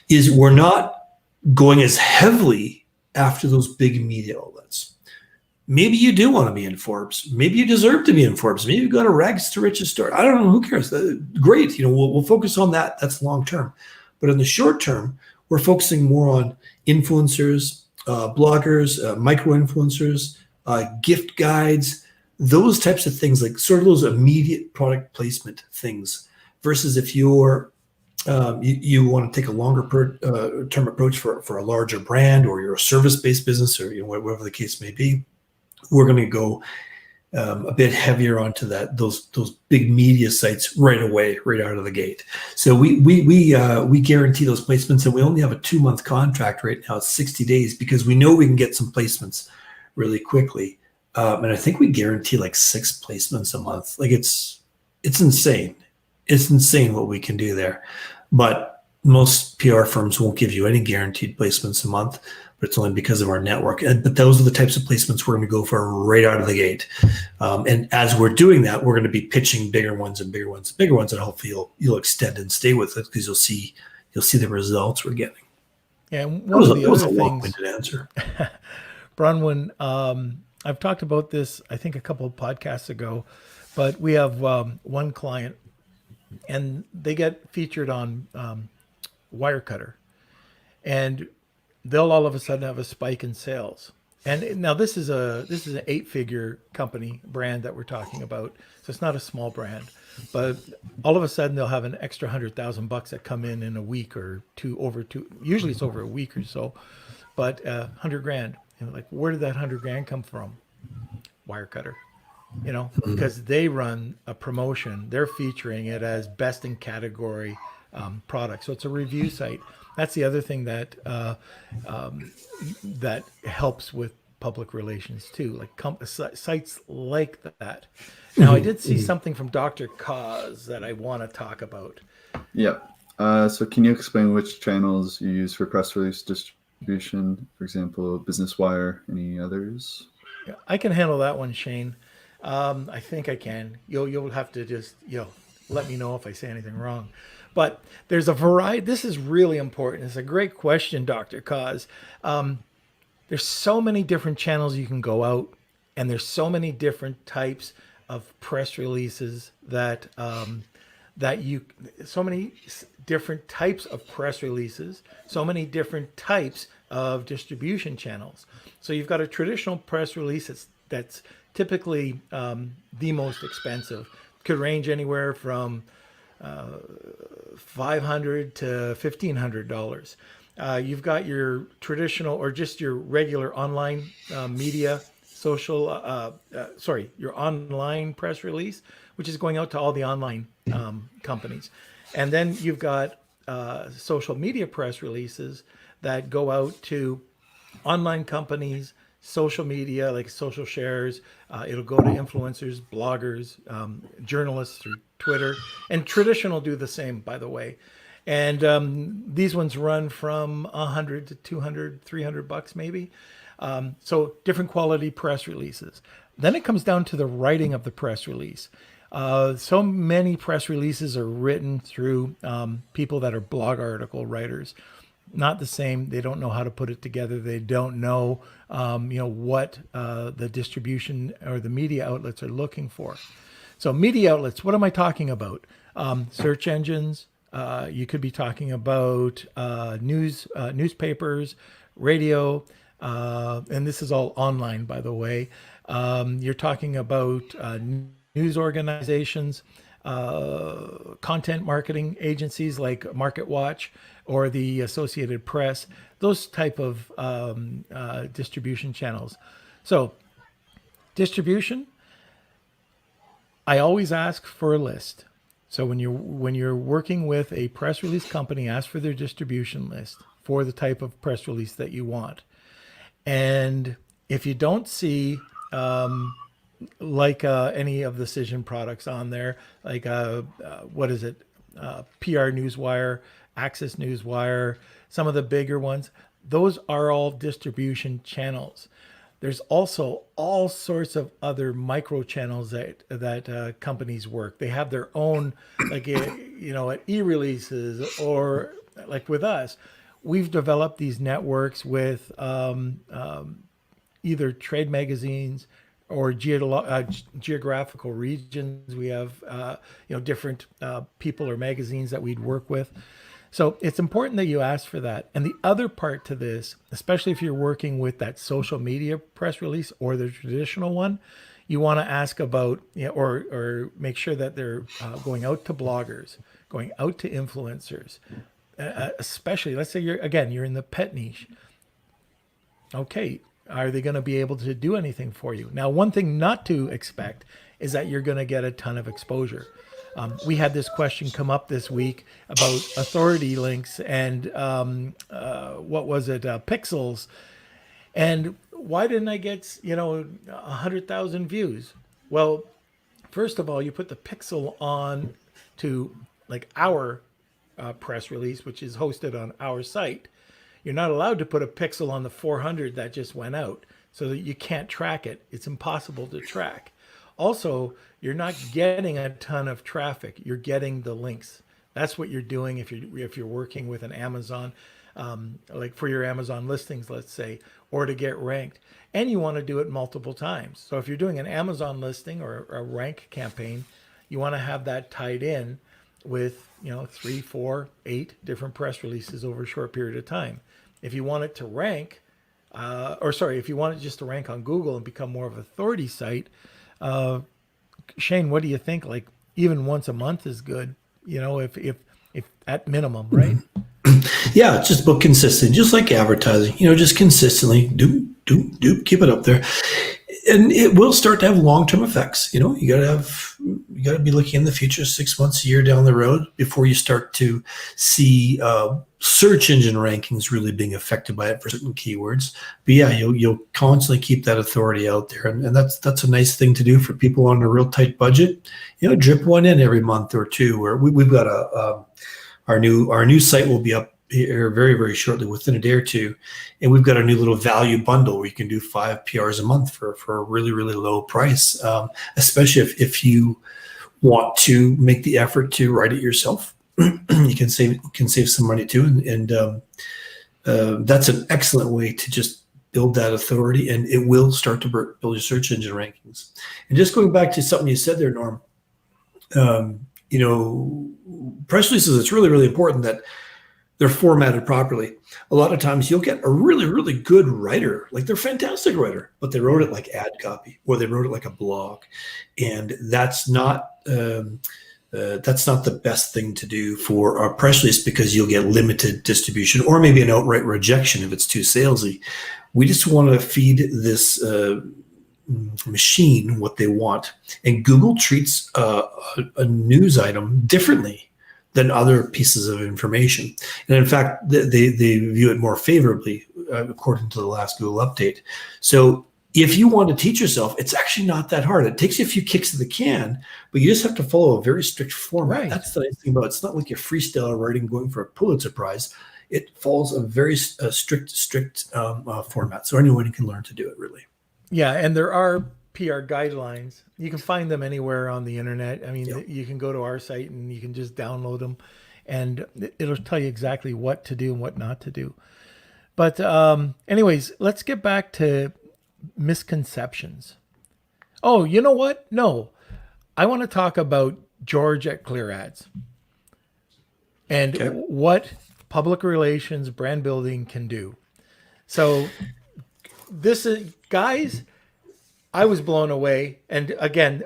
is we're not going as heavily after those big media outlets. Maybe you do want to be in Forbes. Maybe you deserve to be in Forbes. Maybe you've got a rags to riches story. I don't know. Who cares? Great. We'll focus on that. That's long term. But in the short term, we're focusing more on influencers, bloggers, micro influencers, gift guides, those types of things, like sort of those immediate product placement things, versus if you're you want to take a longer term approach for a larger brand, or you're a service-based business, or whatever the case may be. We're going to go a bit heavier onto those big media sites right away, right out of the gate. So we guarantee those placements, and we only have a 2-month contract right now. It's 60 days because we know we can get some placements really quickly. And I think we guarantee like 6 placements a month. Like it's insane. It's insane what we can do there. But most PR firms won't give you any guaranteed placements a month, but it's only because of our network. But those are the types of placements we're going to go for right out of the gate. And as we're doing that, we're going to be pitching bigger ones and bigger ones and bigger ones, and hopefully you'll extend and stay with it because you'll see the results we're getting. Yeah, and one of the that was other a things, long-winded answer. Bronwyn, I've talked about this, I think, a couple of podcasts ago, but we have one client, and they get featured on Wirecutter, and they'll all of a sudden have a spike in sales. And now this is an 8-figure company brand that we're talking about, so it's not a small brand. But all of a sudden they'll have an extra $100,000 that come in a week or two. Usually it's over a week or so, but $100,000. Like, where did that $100,000 come from? Wirecutter. Because they run a promotion. They're featuring it as best in category product. So it's a review site. That's the other thing that that helps with public relations too, like sites like that. Now, I did see something from Dr. Cause that I want to talk about. Yeah. So can you explain which channels you use for press release distribution? For example, Business Wire, any others? Yeah, I can handle that one, Shane. I think I can. You'll have to just let me know if I say anything wrong. But there's a variety. This is really important. It's a great question, Dr. Cause. There's so many different channels you can go out, and there's so many different types of press releases so many different types of press releases, so many different types of distribution channels. So you've got a traditional press release that's typically the most expensive. Could range anywhere from $500 to $1,500. You've got your traditional or just your regular online media, your online press release, which is going out to all the online companies. And then you've got social media press releases that go out to online companies, social media, like social shares. It'll go to influencers, bloggers, journalists through Twitter, and traditional do the same, by the way. And these ones run from $100 to $200, $300 maybe. So different quality press releases. Then it comes down to the writing of the press release. So many press releases are written through people that are blog article writers. Not the same. They don't know how to put it together. They don't know, what the distribution or the media outlets are looking for. So media outlets, what am I talking about? Search engines. You could be talking about newspapers, radio, and this is all online, by the way. You're talking about news organizations, content marketing agencies like MarketWatch or the Associated Press, those type of distribution channels. So distribution, I always ask for a list. So when you're working with a press release company, ask for their distribution list for the type of press release that you want. And if you don't see any of the Cision products on there, like what is it? PR Newswire, Access Newswire, some of the bigger ones, those are all distribution channels. There's also all sorts of other micro channels that companies work. They have their own, like, at e-releases, or like with us, we've developed these networks with either trade magazines or geographical regions. We have, different people or magazines that we'd work with. So it's important that you ask for that. And the other part to this, especially if you're working with that social media press release or the traditional one, you want to ask about, or make sure that they're going out to bloggers, going out to influencers, especially, let's say you're in the pet niche. Okay, are they going to be able to do anything for you? Now, one thing not to expect is that you're going to get a ton of exposure. We had this question come up this week about authority links and what was it, pixels, and why didn't I get 100,000 views? Well, first of all, you put the pixel on to like our press release, which is hosted on our site. You're not allowed to put a pixel on the 400 that just went out, so that you can't track it. It's impossible to track. Also, you're not getting a ton of traffic. You're getting the links. That's what you're doing if you're working with an Amazon, like for your Amazon listings, let's say, or to get ranked. And you want to do it multiple times. So if you're doing an Amazon listing or a rank campaign, you want to have that tied in with 3, 4, 8 different press releases over a short period of time. If you want it to rank, if you want it just to rank on Google and become more of an authority site, Shane, what do you think? Like even once a month is good, if at minimum, right? Yeah, it's just about consistent, just like advertising, just consistently do, keep it up there. And it will start to have long-term effects. You gotta be looking in the future, 6 months, a year down the road before you start to see search engine rankings really being affected by it for certain keywords. But yeah, you'll constantly keep that authority out there, and that's a nice thing to do for people on a real tight budget. Drip one in every month or two. Where we've got our new site will be up here very, very shortly, within a day or two, and we've got a new little value bundle where you can do 5 PRs a month for a really, really low price, especially if you want to make the effort to write it yourself. You can save some money too, and that's an excellent way to just build that authority, and it will start to build your search engine rankings. And just going back to something you said there, Norm, press releases, it's really, really important that they're formatted properly. A lot of times you'll get a really, really good writer, like they're a fantastic writer, but they wrote it like ad copy, or they wrote it like a blog. And that's not the best thing to do for a press release, because you'll get limited distribution or maybe an outright rejection if it's too salesy. We just want to feed this machine what they want. And Google treats a news item differently than other pieces of information. And in fact, they view it more favorably, according to the last Google update. So if you want to teach yourself, it's actually not that hard. It takes you a few kicks of the can, but you just have to follow a very strict format. Right. That's the nice thing about it. It's not like you're freestyle writing going for a Pulitzer Prize. It follows a very strict format. So anyone can learn to do it, really. Yeah, and there are PR guidelines. You can find them anywhere on the internet. I mean, Yep. you can go to our site and you can just download them, and it'll tell you exactly what to do and what not to do. But anyways, let's get back to misconceptions. Oh, you know what? No, I want to talk about George at Clear Ads and Okay. what public relations brand building can do. So this is, guys, I was blown away. And again,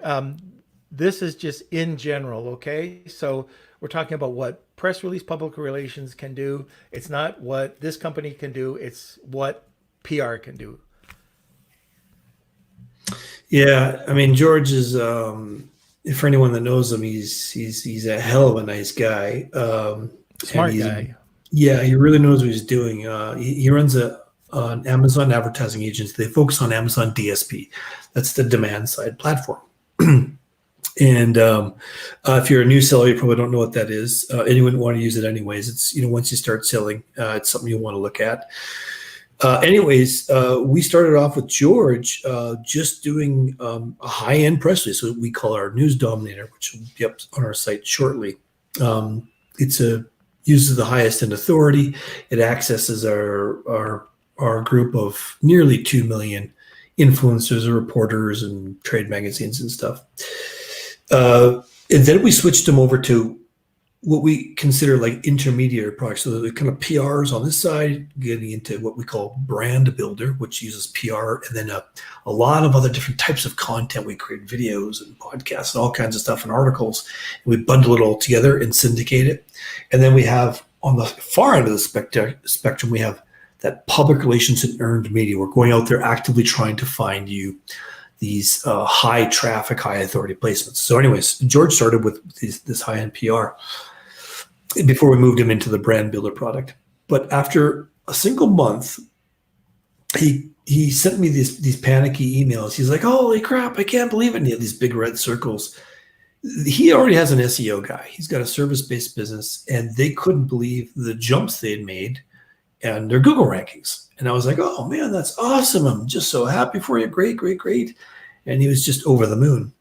this is just in general. Okay. So we're talking about what press release public relations can do. It's not what this company can do. It's what PR can do. Yeah, I mean, George is for anyone that knows him, he's a hell of a nice guy. Smart and guy. Yeah, he really knows what he's doing. He runs an Amazon advertising agency. They focus on Amazon DSP. That's the demand side platform. And if you're a new seller, you probably don't know what that is, and you wouldn't want to use it anyways. It's, once you start selling, it's something you want to look at. We started off with George just doing a high-end press release, so we call our news dominator, which will be up on our site shortly. Uses the highest end authority. It accesses our group of nearly 2 million influencers and reporters and trade magazines and stuff. And then we switched them over to what we consider like intermediary products. So the kind of PRs on this side, getting into what we call brand builder, which uses PR, and then a lot of other different types of content. We create videos and podcasts and all kinds of stuff and articles. And we bundle it all together and syndicate it. And then we have on the far end of the spectrum, we have that public relations and earned media. We're going out there actively trying to find you these high traffic, high authority placements. So anyways, George started with this high-end PR before we moved him into the brand builder product. But after a single month, he sent me these panicky emails. He's like, holy crap, I can't believe it. And he had these big red circles. He already has an SEO guy. He's got a service-based business, and they couldn't believe the jumps they'd made and their Google rankings. And I was like, oh man, that's awesome. I'm just so happy for you. Great, great, great. And he was just over the moon.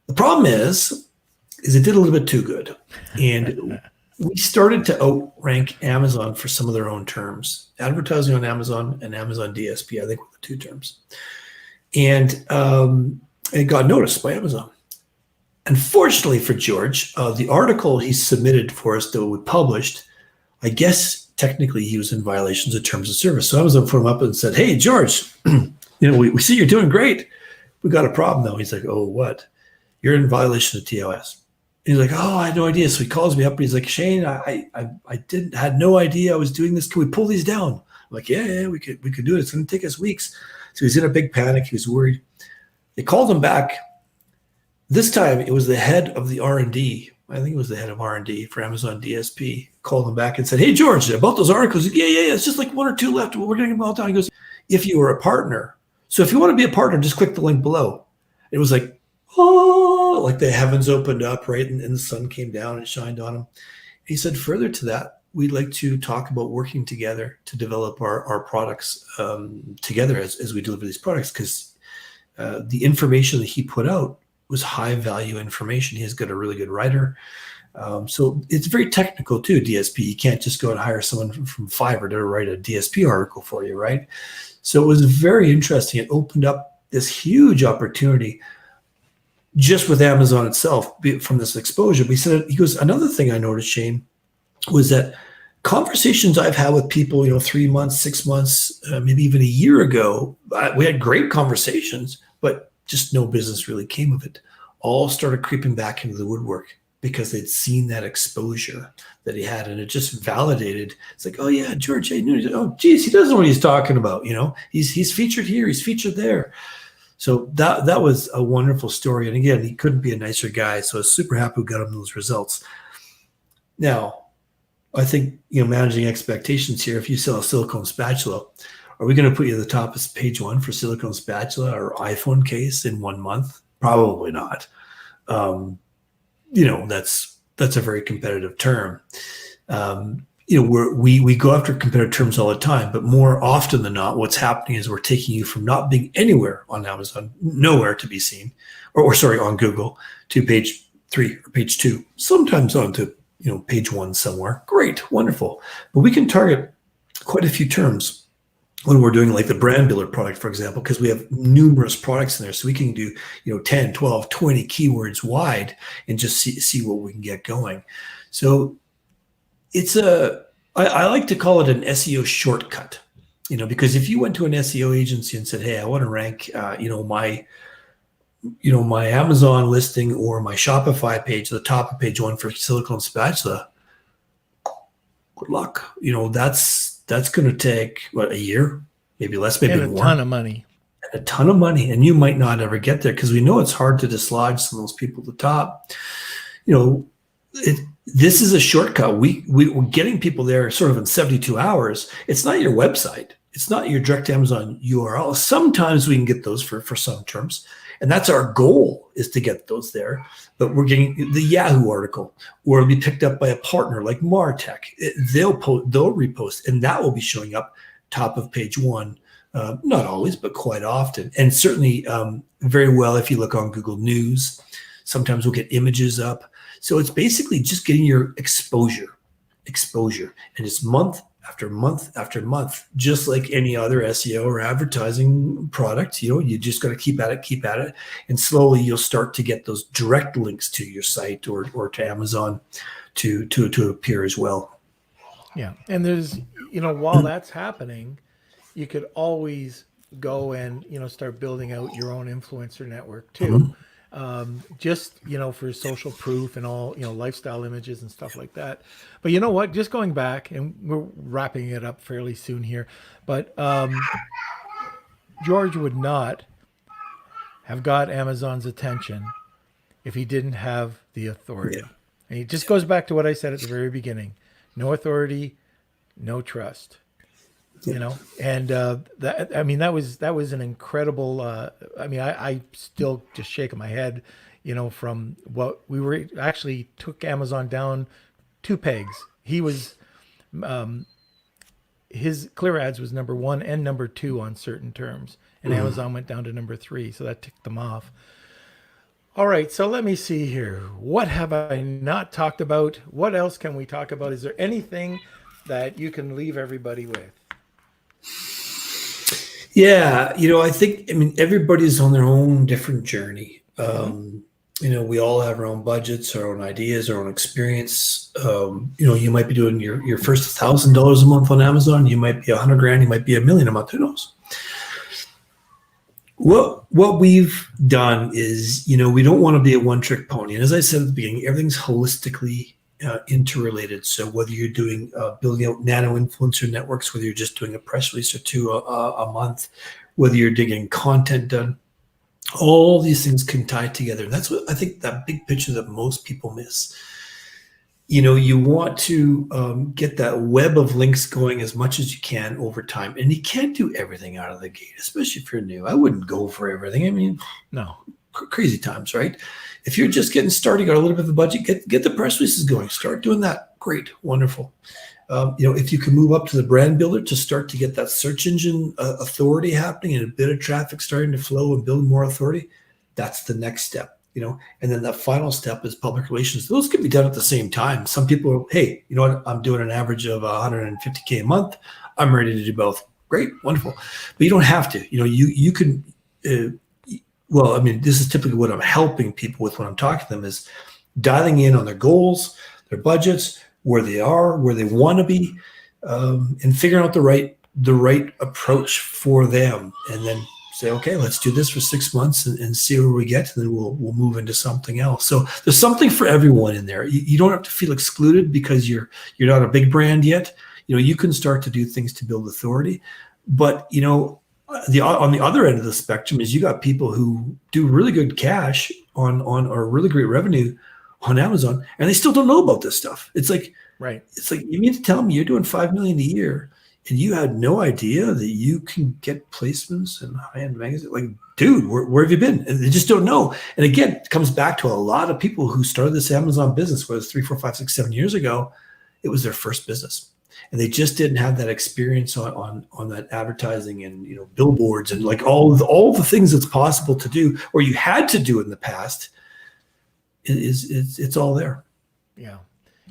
The problem is it did a little bit too good. And we started to outrank Amazon for some of their own terms. Advertising on Amazon and Amazon DSP, I think, were the two terms. And it got noticed by Amazon. Unfortunately for George, the article he submitted for us that we published, I guess technically he was in violations of terms of service. So Amazon put him up and said, hey, George, we see you're doing great. We got a problem though. He's like, oh, what? You're in violation of TOS. He's like, oh, I had no idea. So he calls me up and he's like, Shane, I had no idea I was doing this. Can we pull these down? I'm like, yeah, we could do it. It's going to take us weeks. So he's in a big panic. He was worried. They called him back. This time it was the head of the R&D. I think it was the head of R&D for Amazon DSP. Called him back and said, hey, George, about those articles. Yeah. It's just like one or two left. We're getting them all down. He goes, if you were a partner. So if you want to be a partner, just click the link below. It was like, oh, like the heavens opened up, right? And the sun came down and shined on him. He said, further to that, we'd like to talk about working together to develop our products together as we deliver these products, because the information that he put out was high value information. He's got a really good writer. So it's very technical too, DSP. You can't just go and hire someone from Fiverr to write a DSP article for you, right? So it was very interesting. It opened up this huge opportunity just with Amazon itself from this exposure. He goes, another thing I noticed, Shane, was that conversations I've had with people, 3 months, 6 months, maybe even a year ago, we had great conversations, but just no business really came of it. All started creeping back into the woodwork because they'd seen that exposure that he had, and it just validated. It's like, oh yeah, George, oh geez, he doesn't know what he's talking about. He's featured here, he's featured there. So that was a wonderful story. And again, he couldn't be a nicer guy. So I was super happy we got him those results. Now, I think, managing expectations here, if you sell a silicone spatula, are we going to put you at the top of page one for silicone spatula or iPhone case in 1 month? Probably not. That's a very competitive term. we go after competitive terms all the time, but more often than not, what's happening is we're taking you from not being anywhere on Amazon, nowhere to be seen, or sorry, on Google, to page 3 or page 2, sometimes onto page 1 somewhere. Great, wonderful. But we can target quite a few terms when we're doing like the brand builder product, for example, because we have numerous products in there. So we can do 10, 12, 20 keywords wide and just see what we can get going. So it's I like to call it an SEO shortcut, because if you went to an SEO agency and said, hey, I want to rank, my Amazon listing or my Shopify page, the top of page 1 for silicone spatula, good luck. That's going to take a year, maybe less, maybe more. A ton of money. A ton of money, and you might not ever get there because we know it's hard to dislodge some of those people at the top. This is a shortcut. We're getting people there sort of in 72 hours. It's not your website. It's not your direct Amazon URL. Sometimes we can get those for some terms, and that's our goal, is to get those there. But we're getting the Yahoo article, or it'll be picked up by a partner like Martech. They'll repost, and that will be showing up top of page 1. Not always, but quite often, and certainly very well if you look on Google News. Sometimes we'll get images up. So it's basically just getting your exposure, and it's month after month after month, just like any other SEO or advertising product. You just got to keep at it, and slowly you'll start to get those direct links to your site or to Amazon to appear as well. Yeah, and there's while that's happening, you could always go and start building out your own influencer network too. Mm-hmm. Just for social proof and all lifestyle images and stuff like that. But you know what, just going back, and we're wrapping it up fairly soon here, but George would not have got Amazon's attention if he didn't have the authority. Yeah. And it just goes back to what I said at the very beginning: no authority, no trust. And that was an incredible, I still just shaking my head, from what we were actually took Amazon down 2 pegs. He was, his Clear Ads was number 1 and number 2 on certain terms, and Amazon went down to number 3. So that ticked them off. All right. So let me see here. What have I not talked about? What else can we talk about? Is there anything that you can leave everybody with? Yeah, I think, everybody's on their own different journey. We all have our own budgets, our own ideas, our own experience. You might be doing your first $1,000 a month on Amazon. You might be $100,000. You might be $1 million a month. Who knows? What we've done is, we don't want to be a one-trick pony. And as I said at the beginning, everything's holistically interrelated. So whether you're doing building out nano influencer networks, whether you're just doing a press release or 2 a month, whether you're getting content done, all these things can tie together. And that's what I think, that big picture that most people miss. You want to get that web of links going as much as you can over time, and you can't do everything out of the gate, especially if you're new. I wouldn't go for everything. No, crazy times, right? If you're just getting started, got a little bit of a budget, get the press releases going. Start doing that. Great, wonderful. If you can move up to the brand builder to start to get that search engine authority happening and a bit of traffic starting to flow and build more authority, that's the next step. And then that final step is public relations. Those can be done at the same time. Some people are, hey, you know what? I'm doing an average of $150K a month. I'm ready to do both. Great, wonderful. But you don't have to. You can. This is typically what I'm helping people with when I'm talking to them, is dialing in on their goals, their budgets, where they are, where they want to be, and figuring out the right approach for them, and then say, okay, let's do this for 6 months and see where we get, and then we'll move into something else. So there's something for everyone in there. You don't have to feel excluded because you're not a big brand yet. You can start to do things to build authority, but on the other end of the spectrum is you got people who do really good cash on or really great revenue on Amazon, and they still don't know about this stuff. It's like, right. It's like, you mean to tell me you're doing $5 million a year and you had no idea that you can get placements in high-end magazines? Like, dude, where have you been? And they just don't know. And again, it comes back to a lot of people who started this Amazon business, whether it's 3, 4, 5, 6, 7 years ago. It was their first business. and they just didn't have that experience on that advertising and billboards and like all the things that's possible to do or you had to do in the past. It's all there. Yeah.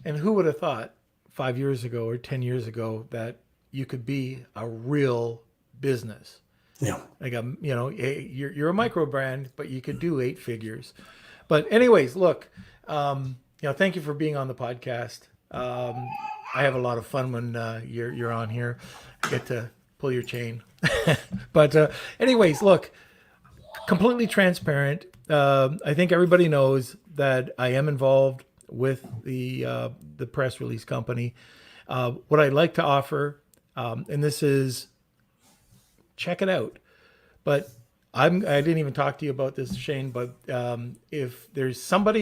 And who would have thought 5 years ago or 10 years ago that you could be a real business? Yeah. Like you're a micro brand, but you could do 8 figures. But anyways, look, thank you for being on the podcast. I have a lot of fun when you're on here. I get to pull your chain. But anyways, look, completely transparent. I think everybody knows that I am involved with the press release company. What I'd like to offer, and this is, check it out. But I didn't even talk to you about this, Shane. But if there's somebody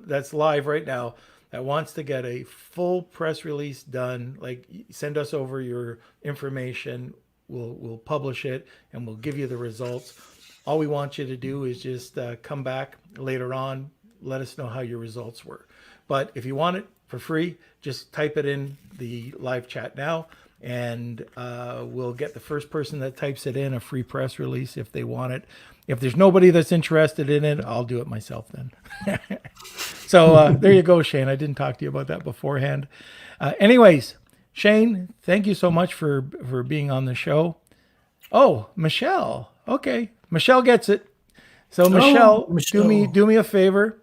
that's live right now that wants to get a full press release done, like send us over your information. We'll publish it and we'll give you the results. All we want you to do is just come back later on, let us know how your results were. But if you want it for free, just type it in the live chat now, and we'll get the first person that types it in a free press release if they want it. If there's nobody that's interested in it, I'll do it myself then. So there you go, Shane. I didn't talk to you about that beforehand. Anyways, Shane, thank you so much for being on the show. Oh, Michelle. Okay. Michelle gets it. So Michelle, do me a favor.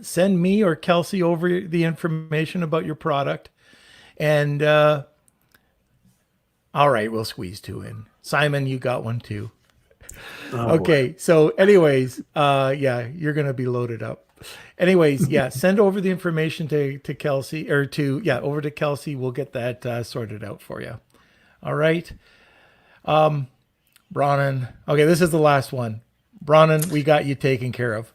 Send me or Kelsey over the information about your product. And all right, we'll squeeze 2 in. Simon, you got one too. Oh, okay. Boy. So anyways, you're going to be loaded up. Anyways, send over the information to Kelsey over to Kelsey. We'll get that sorted out for you. All right. Brannon. Okay, this is the last one. Brannon, we got you taken care of.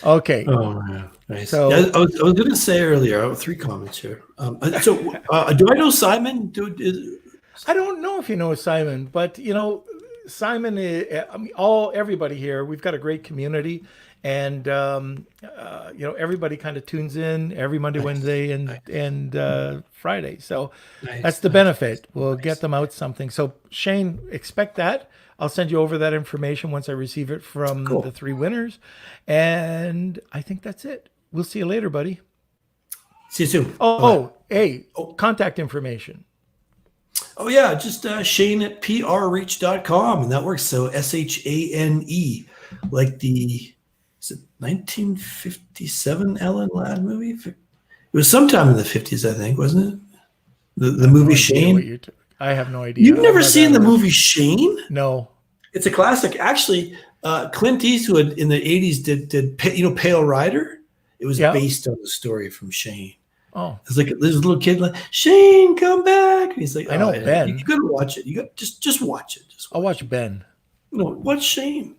Okay. Oh, yeah. Nice. So I was going to say earlier, I have 3 comments here. Do I know Simon? I don't know if you know Simon, but Simon is, everybody here, we've got a great community, and everybody kind of tunes in every Monday, Wednesday, and Friday. So that's the benefit. We'll get them out something. So Shane, expect that. I'll send you over that information once I receive it from the 3 winners. And I think that's it. We'll see you later, buddy. See you soon. Contact information. Oh, yeah. Just Shane at prreach.com. And that works. So SHANE, like the 1957 Ellen Ladd movie? It was sometime in the 50s, I think, wasn't it? The movie Shane? I have no idea. You've never seen the movie Shane? No. It's a classic. Actually, Clint Eastwood in the 80s did Pale Rider? It was based on the story from Shane. Oh. It's like there's a little kid like, Shane, come back. And he's like, I know Ben. You got to watch it. You got just watch it. I'll watch Ben. What's Shane?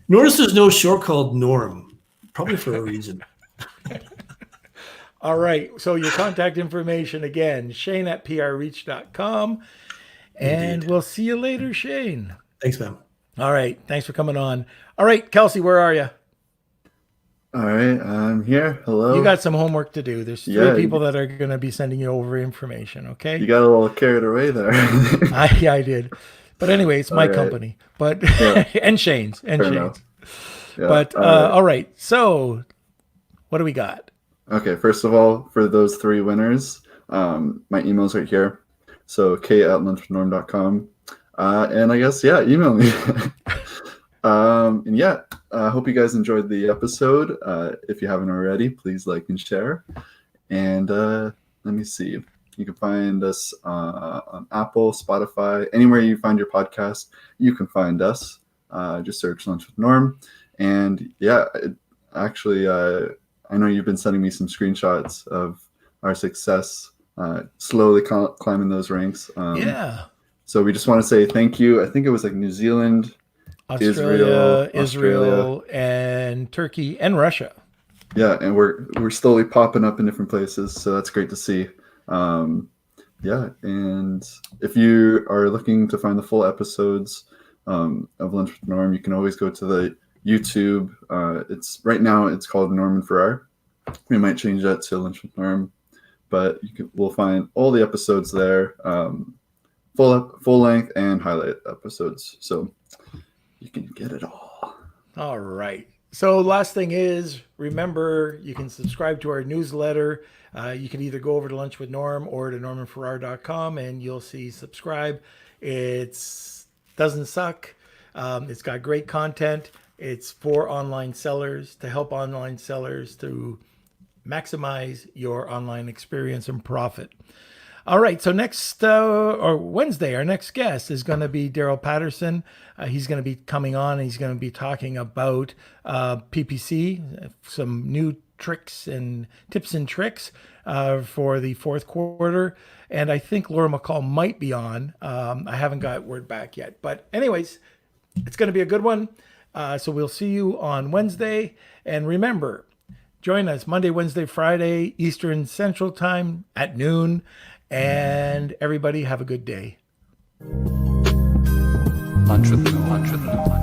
Notice there's no short called Norm. Probably for a reason. All right. So your contact information again, Shane at prreach.com. And we'll see you later, Shane. Thanks, man. All right. Thanks for coming on. All right, Kelsey, where are you? All right. I'm here. Hello. You got some homework to do. There's 3 people that are going to be sending you over information. Okay. You got a little carried away there. I did. But anyway, it's my company. But and Shane's. And Fair Shane's. Yeah. But all right. So what do we got? Okay, first of all, for those 3 winners, my email's right here. So k@lunchwithnorm.com. And I guess, email me. I hope you guys enjoyed the episode. If you haven't already, please like and share. And let me see. You can find us on Apple, Spotify, anywhere you find your podcast, you can find us. Just search Lunch with Norm. And I know you've been sending me some screenshots of our success, slowly climbing those ranks. So we just want to say thank you. I think it was like New Zealand, Israel, and Turkey, and Russia. Yeah, and we're slowly popping up in different places, so that's great to see. And if you are looking to find the full episodes of Lunch with Norm, you can always go to the YouTube. It's called Norman Farrar. We might change that to Lunch with Norm, but we'll find all the episodes there, full length and highlight episodes, so you can get it all. All right. So last thing is, remember, you can subscribe to our newsletter. You can either go over to Lunch with Norm or to normanfarrar.com and you'll see subscribe. It doesn't suck. It's got great content. It's for online sellers, to help online sellers to maximize your online experience and profit. All right, so next or Wednesday, our next guest is going to be Daryl Patterson. He's going to be coming on and he's going to be talking about PPC, some new tricks and tips and tricks for the fourth quarter. And I think Laura McCall might be on. I haven't got word back yet. But anyways, it's going to be a good one. So we'll see you on Wednesday. And remember, join us Monday, Wednesday, Friday, Eastern Central Time at noon. And everybody have a good day. Lunch with the Norm.